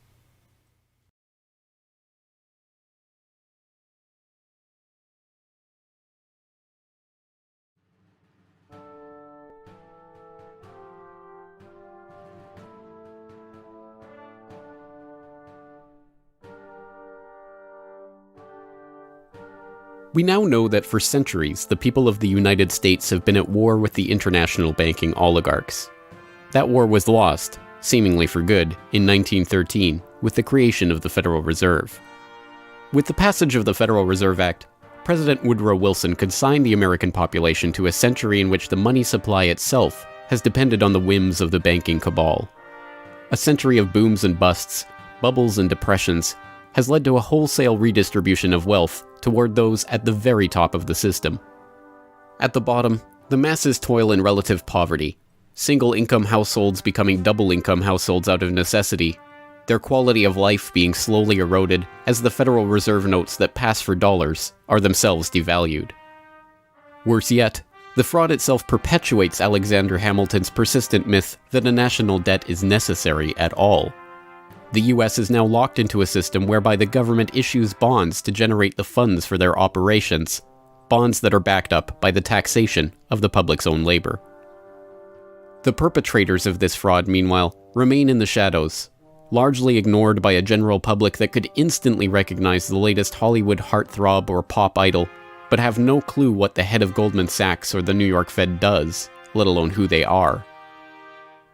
We now know that for centuries, the people of the United States have been at war with the international banking oligarchs. That war was lost, seemingly for good, in 1913 with the creation of the Federal Reserve. With the passage of the Federal Reserve Act, President Woodrow Wilson consigned the American population to a century in which the money supply itself has depended on the whims of the banking cabal. A century of booms and busts, bubbles and depressions, has led to a wholesale redistribution of wealth toward those at the very top of the system. At the bottom, the masses toil in relative poverty, single-income households becoming double-income households out of necessity, their quality of life being slowly eroded as the Federal Reserve notes that pass for dollars are themselves devalued. Worse yet, the fraud itself perpetuates Alexander Hamilton's persistent myth that a national debt is necessary at all. The US is now locked into a system whereby the government issues bonds to generate the funds for their operations, bonds that are backed up by the taxation of the public's own labor. The perpetrators of this fraud, meanwhile, remain in the shadows, largely ignored by a general public that could instantly recognize the latest Hollywood heartthrob or pop idol, but have no clue what the head of Goldman Sachs or the New York Fed does, let alone who they are.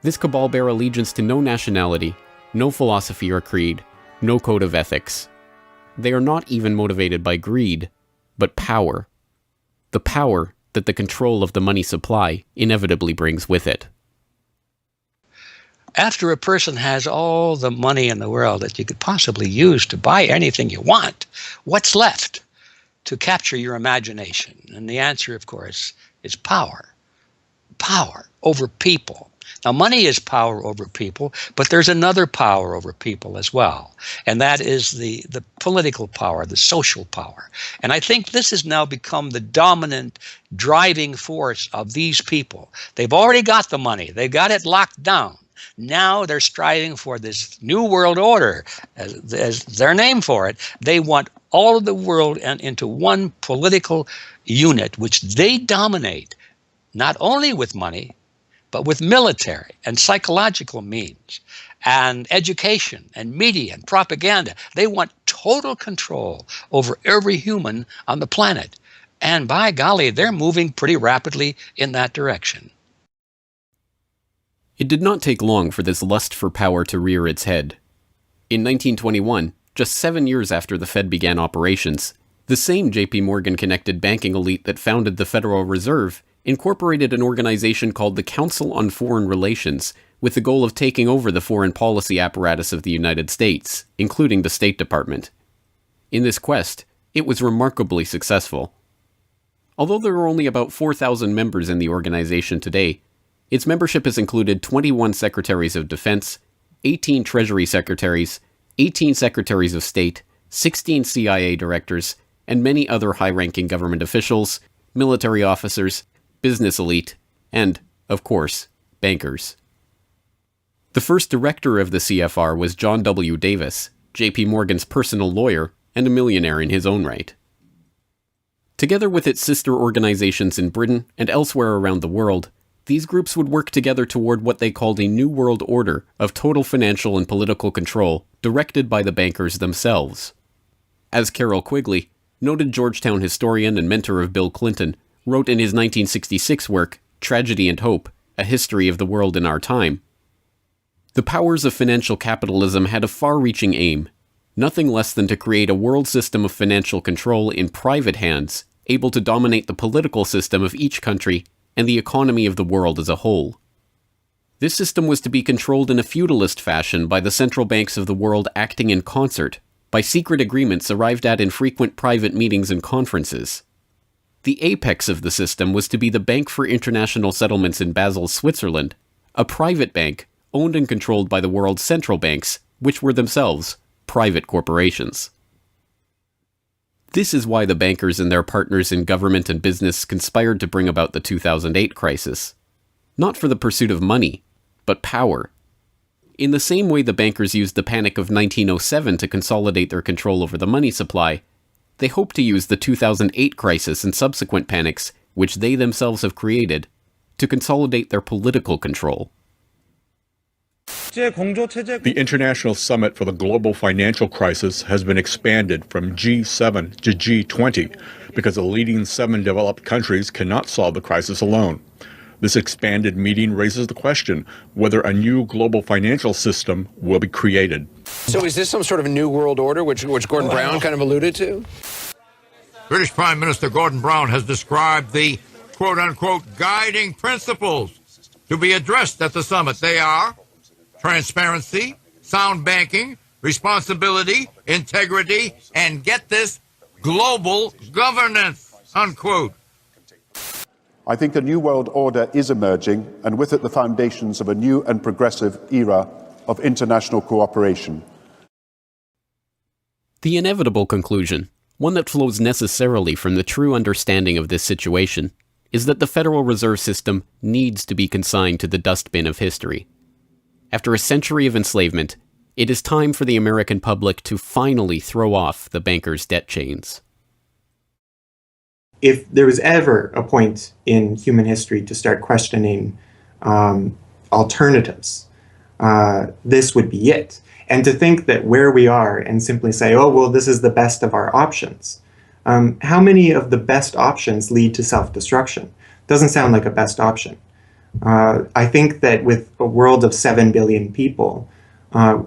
This cabal bear allegiance to no nationality, no philosophy or creed, no code of ethics. They are not even motivated by greed, but power. The power that the control of the money supply inevitably brings with it. After a person has all the money in the world that you could possibly use to buy anything you want, what's left to capture your imagination? And the answer, of course, is power. Power over people. Now, money is power over people, but there's another power over people as well, and that is the political power, the social power. And I think this has now become the dominant driving force of these people. They've already got the money. They've got it locked down. Now they're striving for this new world order, as their name for it. They want all of the world into one political unit, which they dominate, not only with money, but with military and psychological means and education and media and propaganda. They want total control over every human on the planet. And by golly, they're moving pretty rapidly in that direction. It did not take long for this lust for power to rear its head. In 1921, just 7 years after the Fed began operations, the same J.P. Morgan-connected banking elite that founded the Federal Reserve incorporated an organization called the Council on Foreign Relations with the goal of taking over the foreign policy apparatus of the United States, including the State Department. In this quest, it was remarkably successful. Although there are only about 4,000 members in the organization today, its membership has included 21 Secretaries of Defense, 18 Treasury Secretaries, 18 Secretaries of State, 16 CIA directors, and many other high-ranking government officials, military officers, business elite, and, of course, bankers. The first director of the CFR was John W. Davis, J.P. Morgan's personal lawyer and a millionaire in his own right. Together with its sister organizations in Britain and elsewhere around the world, these groups would work together toward what they called a New World Order of total financial and political control directed by the bankers themselves. As Carroll Quigley, noted Georgetown historian and mentor of Bill Clinton, wrote in his 1966 work, Tragedy and Hope, A History of the World in Our Time, the powers of financial capitalism had a far-reaching aim, nothing less than to create a world system of financial control in private hands, able to dominate the political system of each country and the economy of the world as a whole. This system was to be controlled in a feudalist fashion by the central banks of the world acting in concert, by secret agreements arrived at in frequent private meetings and conferences. The apex of the system was to be the Bank for International Settlements in Basel, Switzerland, a private bank owned and controlled by the world's central banks, which were themselves private corporations. This is why the bankers and their partners in government and business conspired to bring about the 2008 crisis. Not for the pursuit of money, but power. In the same way the bankers used the panic of 1907 to consolidate their control over the money supply, they hope to use the 2008 crisis and subsequent panics, which they themselves have created, to consolidate their political control. The International Summit for the Global Financial Crisis has been expanded from G7 to G20 because the leading 7 developed countries cannot solve the crisis alone. This expanded meeting raises the question whether a new global financial system will be created. So is this some sort of new world order, which Gordon Brown kind of alluded to? British Prime Minister Gordon Brown has described the quote-unquote guiding principles to be addressed at the summit. They are transparency, sound banking, responsibility, integrity, and get this, global governance, unquote. I think a new world order is emerging, and with it the foundations of a new and progressive era of international cooperation. The inevitable conclusion, one that flows necessarily from the true understanding of this situation, is that the Federal Reserve System needs to be consigned to the dustbin of history. After a century of enslavement, it is time for the American public to finally throw off the bankers' debt chains. If there was ever a point in human history to start questioning alternatives, this would be it. And to think that where we are and simply say, oh, well, this is the best of our options. How many of the best options lead to self-destruction? Doesn't sound like a best option. I think that with a world of 7 billion people,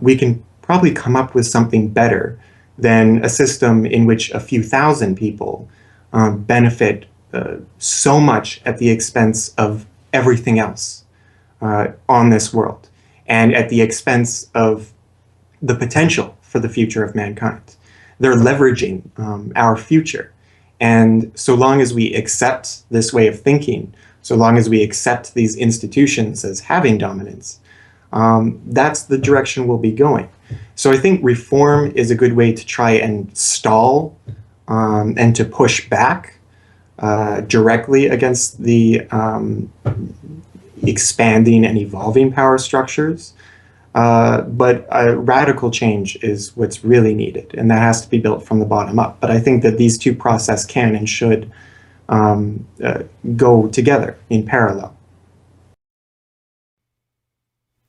we can probably come up with something better than a system in which a few thousand people benefit so much at the expense of everything else on this world, and at the expense of the potential for the future of mankind. They're leveraging our future. And so long as we accept this way of thinking, so long as we accept these institutions as having dominance, that's the direction we'll be going. So I think reform is a good way to try and stall and to push back directly against the expanding and evolving power structures. But a radical change is what's really needed, and that has to be built from the bottom up. But I think that these two processes can and should go together in parallel.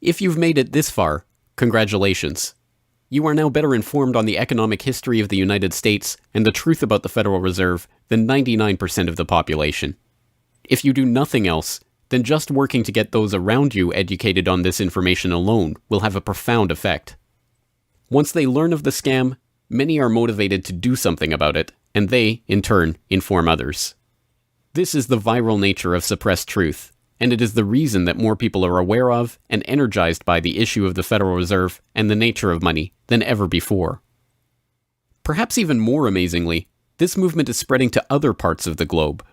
If you've made it this far, congratulations. You are now better informed on the economic history of the United States and the truth about the Federal Reserve than 99% of the population. If you do nothing else, then just working to get those around you educated on this information alone will have a profound effect. Once they learn of the scam, many are motivated to do something about it, and they, in turn, inform others. This is the viral nature of suppressed truth, and it is the reason that more people are aware of and energized by the issue of the Federal Reserve and the nature of money than ever before. Perhaps even more amazingly, this movement is spreading to other parts of the globe.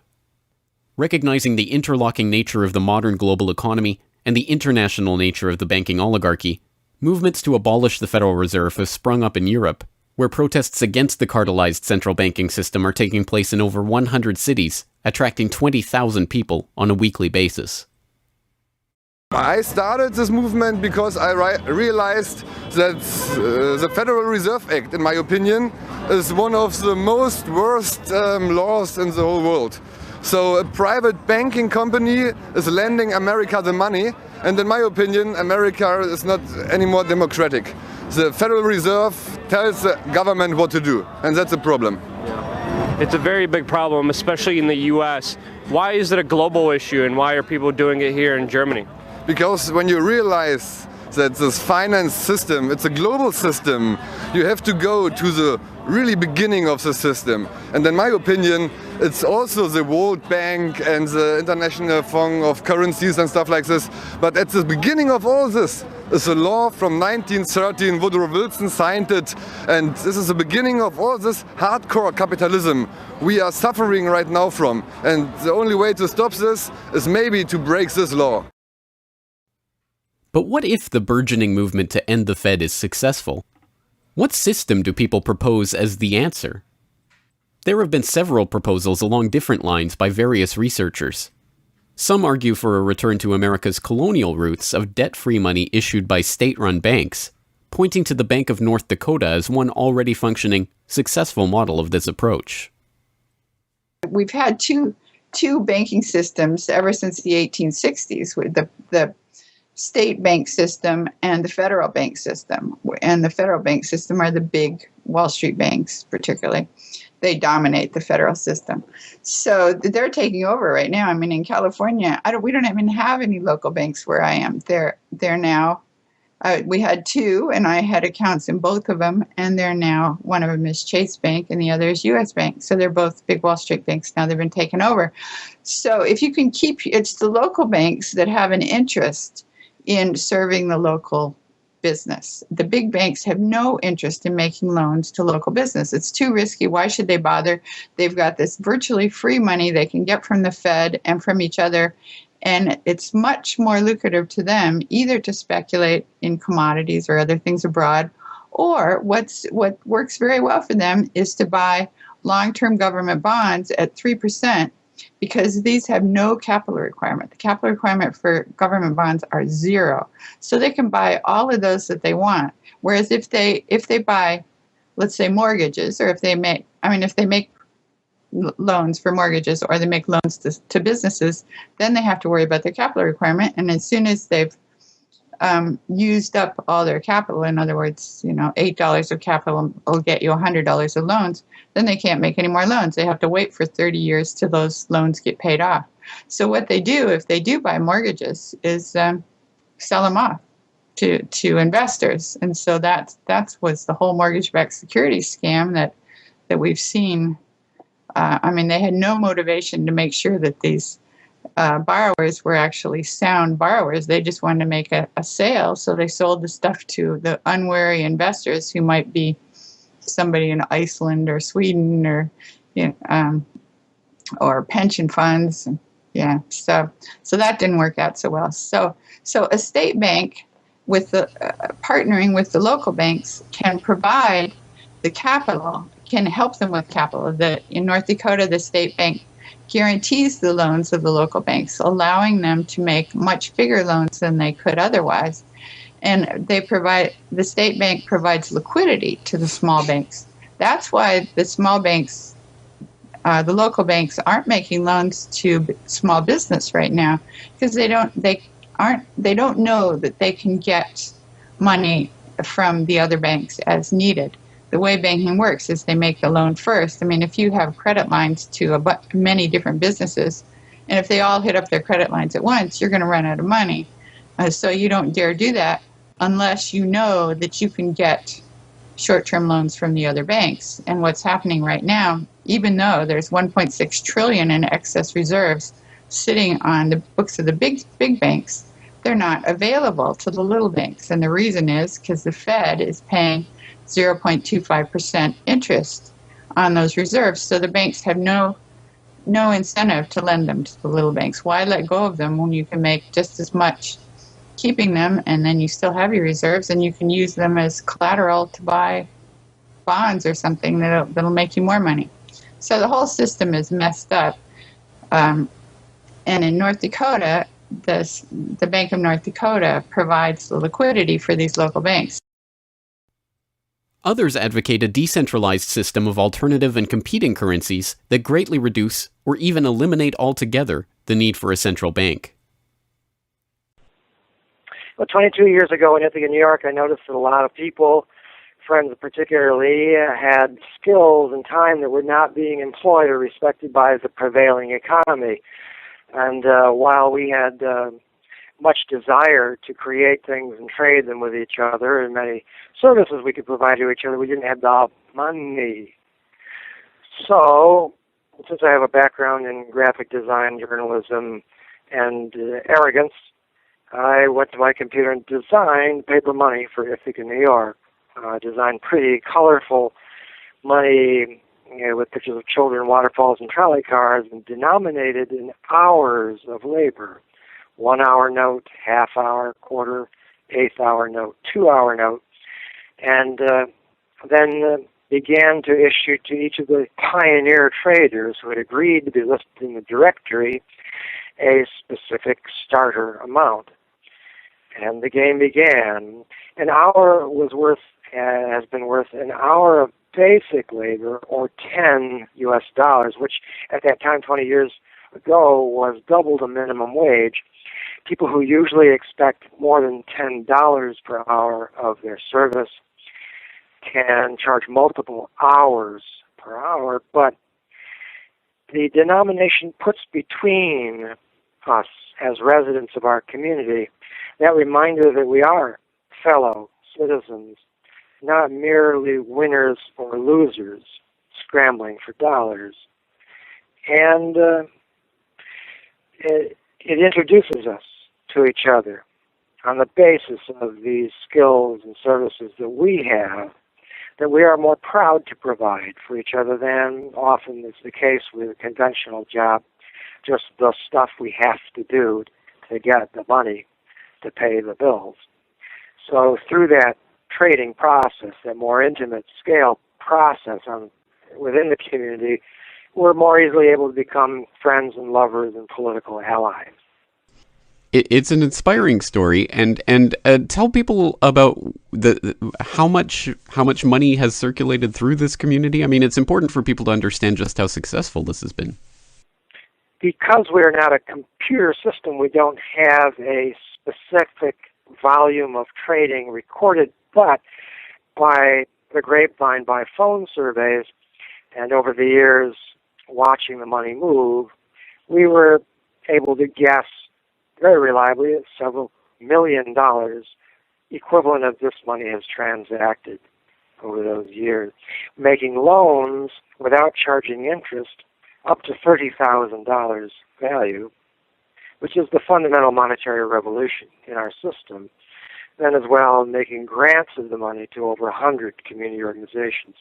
Recognizing the interlocking nature of the modern global economy and the international nature of the banking oligarchy, movements to abolish the Federal Reserve have sprung up in Europe, where protests against the cartelized central banking system are taking place in over 100 cities, attracting 20,000 people on a weekly basis. I started this movement because I realized that the Federal Reserve Act, in my opinion, is one of the most worst laws in the whole world. So a private banking company is lending America the money, and in my opinion, America is not any more democratic. The Federal Reserve tells the government what to do, and that's a problem. It's a very big problem, especially in the US. Why is it a global issue, and why are people doing it here in Germany? Because when you realize that this finance system, it's a global system, you have to go to the really beginning of the system. And in my opinion, it's also the World Bank and the International Fund of Currencies and stuff like this. But at the beginning of all this is a law from 1913. Woodrow Wilson signed it. And this is the beginning of all this hardcore capitalism we are suffering right now from. And the only way to stop this is maybe to break this law. But what if the burgeoning movement to end the Fed is successful? What system do people propose as the answer? There have been several proposals along different lines by various researchers. Some argue for a return to America's colonial roots of debt-free money issued by state-run banks, pointing to the Bank of North Dakota as one already functioning, successful model of this approach. We've had two banking systems ever since the 1860s, with the state bank system and the federal bank system. And the federal bank system are the big Wall Street banks, particularly. They dominate the federal system. So they're taking over right now. I mean, in California, we don't even have any local banks where I am. They're now, we had two, and I had accounts in both of them, and they're now, one of them is Chase Bank, and the other is U.S. Bank. So they're both big Wall Street banks now. They've been taken over. So if you can keep, it's the local banks that have an interest in serving the local business. The big banks have no interest in making loans to local business. It's too risky. Why should they bother? They've got this virtually free money they can get from the Fed and from each other, and it's much more lucrative to them either to speculate in commodities or other things abroad, or what works very well for them is to buy long-term government bonds at 3%, because these have no capital requirement. The capital requirement for government bonds are zero. So they can buy all of those that they want. Whereas if they buy, let's say, mortgages, or if they make loans for mortgages, or they make loans to businesses, then they have to worry about their capital requirement. And as soon as they've used up all their capital, in other words, $8 of capital will get you $100 of loans, then they can't make any more loans. They have to wait for 30 years till those loans get paid off. So what they do, if they do buy mortgages, is sell them off to investors. And so that was the whole mortgage-backed securities scam that we've seen. They had no motivation to make sure that these borrowers were actually sound borrowers. They just wanted to make a sale, so they sold the stuff to the unwary investors who might be somebody in Iceland or Sweden or pension funds. Yeah, so that didn't work out so well. So a state bank with the partnering with the local banks can provide the capital, can help them with capital. In North Dakota, the state bank guarantees the loans of the local banks, allowing them to make much bigger loans than they could otherwise. And the state bank provides liquidity to the small banks. That's why the small banks, the local banks, aren't making loans to small business right now, because they don't know that they can get money from the other banks as needed. The way banking works is they make the loan first. I mean, if you have credit lines to many different businesses, and if they all hit up their credit lines at once, you're going to run out of money. So you don't dare do that unless you know that you can get short-term loans from the other banks. And what's happening right now, even though there's $1.6 trillion in excess reserves sitting on the books of the big banks, they're not available to the little banks. And the reason is because the Fed is paying 0.25% interest on those reserves. So the banks have no incentive to lend them to the little banks. Why let go of them when you can make just as much keeping them, and then you still have your reserves, and you can use them as collateral to buy bonds or something that'll make you more money. So the whole system is messed up. And in North Dakota, the Bank of North Dakota provides the liquidity for these local banks. Others advocate a decentralized system of alternative and competing currencies that greatly reduce or even eliminate altogether the need for a central bank. Well, 22 years ago in Ithaca, New York, I noticed that a lot of people, friends particularly, had skills and time that were not being employed or respected by the prevailing economy. And while we had much desire to create things and trade them with each other, and many services we could provide to each other, we didn't have the money. So, since I have a background in graphic design, journalism, and arrogance, I went to my computer and designed paper money for Ithaca, New York. Designed pretty colorful money, with pictures of children, waterfalls, and trolley cars, and denominated in hours of labor. 1 hour note, half hour, quarter, eighth hour note, 2 hour note, and then began to issue to each of the pioneer traders who had agreed to be listed in the directory a specific starter amount. And the game began. An hour has been worth an hour of basic labor, or 10 US dollars, which at that time, 20 years ago, was double the minimum wage. People who usually expect more than $10 per hour of their service can charge multiple hours per hour, but the denomination puts between us as residents of our community that reminder that we are fellow citizens, not merely winners or losers scrambling for dollars. And it introduces us to each other on the basis of these skills and services that we have, that we are more proud to provide for each other than often is the case with a conventional job, just the stuff we have to do to get the money to pay the bills. So through that trading process, that more intimate scale process within the community, we're more easily able to become friends and lovers and political allies. It's an inspiring story, and tell people about how much money has circulated through this community. I mean, it's important for people to understand just how successful this has been. Because we're not a computer system, we don't have a specific volume of trading recorded, but by the grapevine, by phone surveys, and over the years watching the money move, we were able to guess very reliably at several $1 million equivalent of this money has transacted over those years, making loans without charging interest up to $30,000 value, which is the fundamental monetary revolution in our system. Then as well, making grants of the money to over 100 community organizations.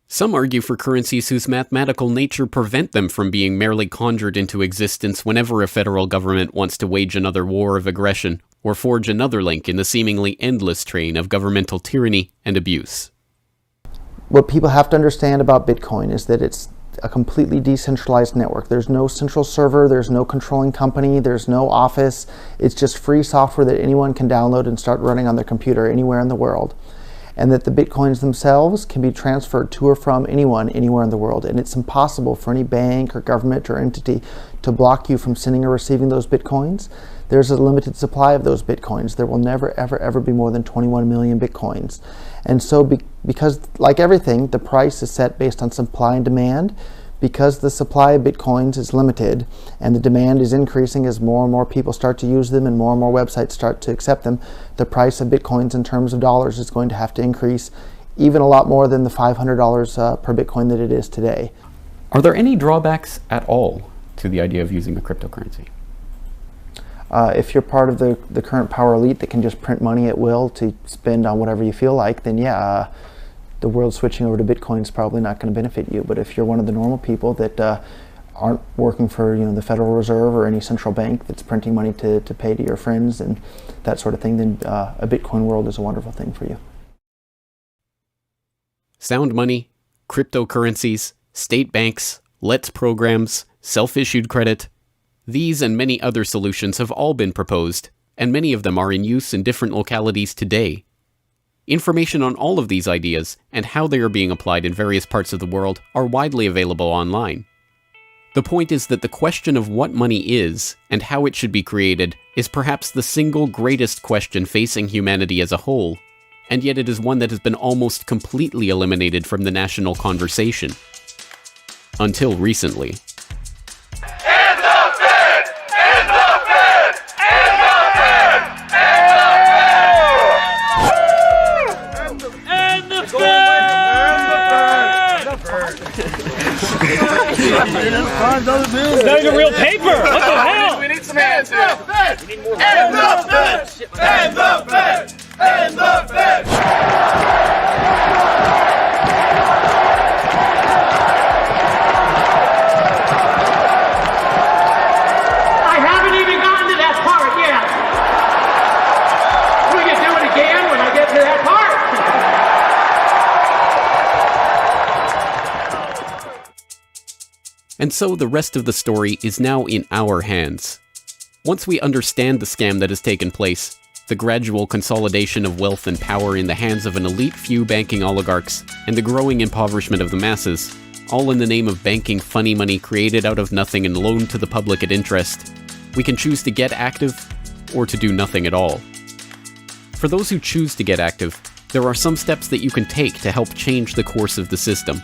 Some argue for currencies whose mathematical nature prevent them from being merely conjured into existence whenever a federal government wants to wage another war of aggression or forge another link in the seemingly endless train of governmental tyranny and abuse. What people have to understand about Bitcoin is that it's a completely decentralized network. There's no central server, there's no controlling company, there's no office. It's just free software that anyone can download and start running on their computer anywhere in the world. And that the Bitcoins themselves can be transferred to or from anyone, anywhere in the world. And it's impossible for any bank or government or entity to block you from sending or receiving those Bitcoins. There's a limited supply of those Bitcoins. There will never, ever, ever be more than 21 million Bitcoins. And so because, like everything, the price is set based on supply and demand, because the supply of Bitcoins is limited and the demand is increasing as more and more people start to use them and more websites start to accept them, the price of Bitcoins in terms of dollars is going to have to increase even a lot more than the $500 per Bitcoin that it is today. Are there any drawbacks at all to the idea of using a cryptocurrency? If you're part of the current power elite that can just print money at will to spend on whatever you feel like, then yeah, the world switching over to Bitcoin is probably not going to benefit you. But if you're one of the normal people that aren't working for the Federal Reserve or any central bank that's printing money to pay to your friends and that sort of thing, then a Bitcoin world is a wonderful thing for you. Sound money, cryptocurrencies, state banks, LETS programs, self-issued credit. These and many other solutions have all been proposed, and many of them are in use in different localities today. Information on all of these ideas and how they are being applied in various parts of the world are widely available online. The point is that the question of what money is and how it should be created is perhaps the single greatest question facing humanity as a whole, and yet it is one that has been almost completely eliminated from the national conversation. Until recently. End the Fed! Fed! And the Fed! And the Fed! And the Fed! I haven't even gotten to that part yet. We can do it again when I get to that part. And so the rest of the story is now in our hands. Once we understand the scam that has taken place, the gradual consolidation of wealth and power in the hands of an elite few banking oligarchs, and the growing impoverishment of the masses, all in the name of banking funny money created out of nothing and loaned to the public at interest, we can choose to get active or to do nothing at all. For those who choose to get active, there are some steps that you can take to help change the course of the system.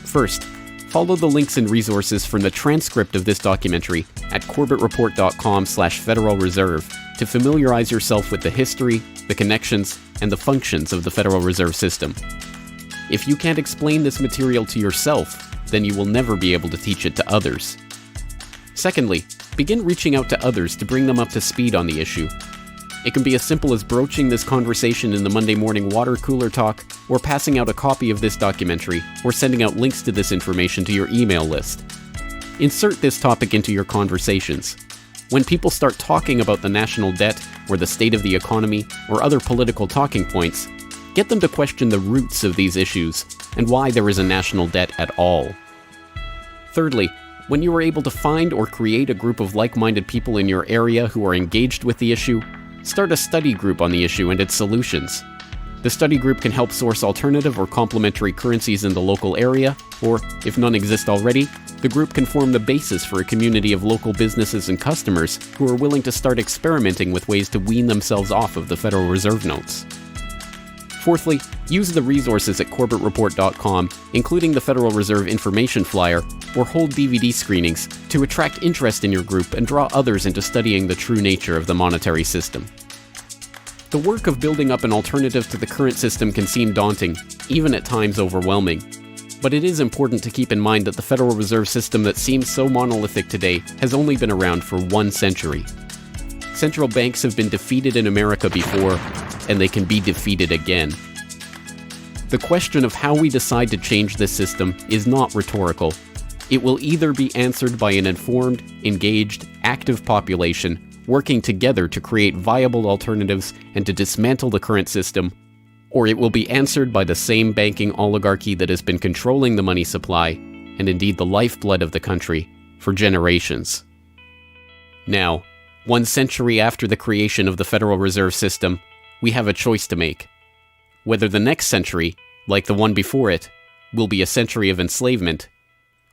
First, follow the links and resources from the transcript of this documentary at corbettreport.com/Federal Reserve to familiarize yourself with the history, the connections, and the functions of the Federal Reserve System. If you can't explain this material to yourself, then you will never be able to teach it to others. Secondly, begin reaching out to others to bring them up to speed on the issue. It can be as simple as broaching this conversation in the Monday morning water cooler talk, or passing out a copy of this documentary, or sending out links to this information to your email list. Insert this topic into your conversations. When people start talking about the national debt, or the state of the economy, or other political talking points, get them to question the roots of these issues, and why there is a national debt at all. Thirdly, when you are able to find or create a group of like-minded people in your area who are engaged with the issue, start a study group on the issue and its solutions. The study group can help source alternative or complementary currencies in the local area, or, if none exist already, the group can form the basis for a community of local businesses and customers who are willing to start experimenting with ways to wean themselves off of the Federal Reserve notes. Fourthly, use the resources at corbettreport.com, including the Federal Reserve information flyer, or hold DVD screenings, to attract interest in your group and draw others into studying the true nature of the monetary system. The work of building up an alternative to the current system can seem daunting, even at times overwhelming. But it is important to keep in mind that the Federal Reserve System that seems so monolithic today has only been around for 1 century. Central banks have been defeated in America before, and they can be defeated again. The question of how we decide to change this system is not rhetorical. It will either be answered by an informed, engaged, active population working together to create viable alternatives and to dismantle the current system, or it will be answered by the same banking oligarchy that has been controlling the money supply, and indeed the lifeblood of the country, for generations. Now, 1 century after the creation of the Federal Reserve System, we have a choice to make. Whether the next century, like the one before it, will be a century of enslavement,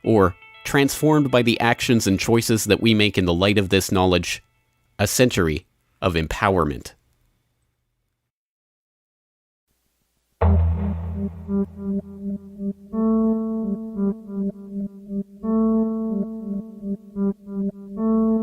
or, transformed by the actions and choices that we make in the light of this knowledge, a century of empowerment. Thank you.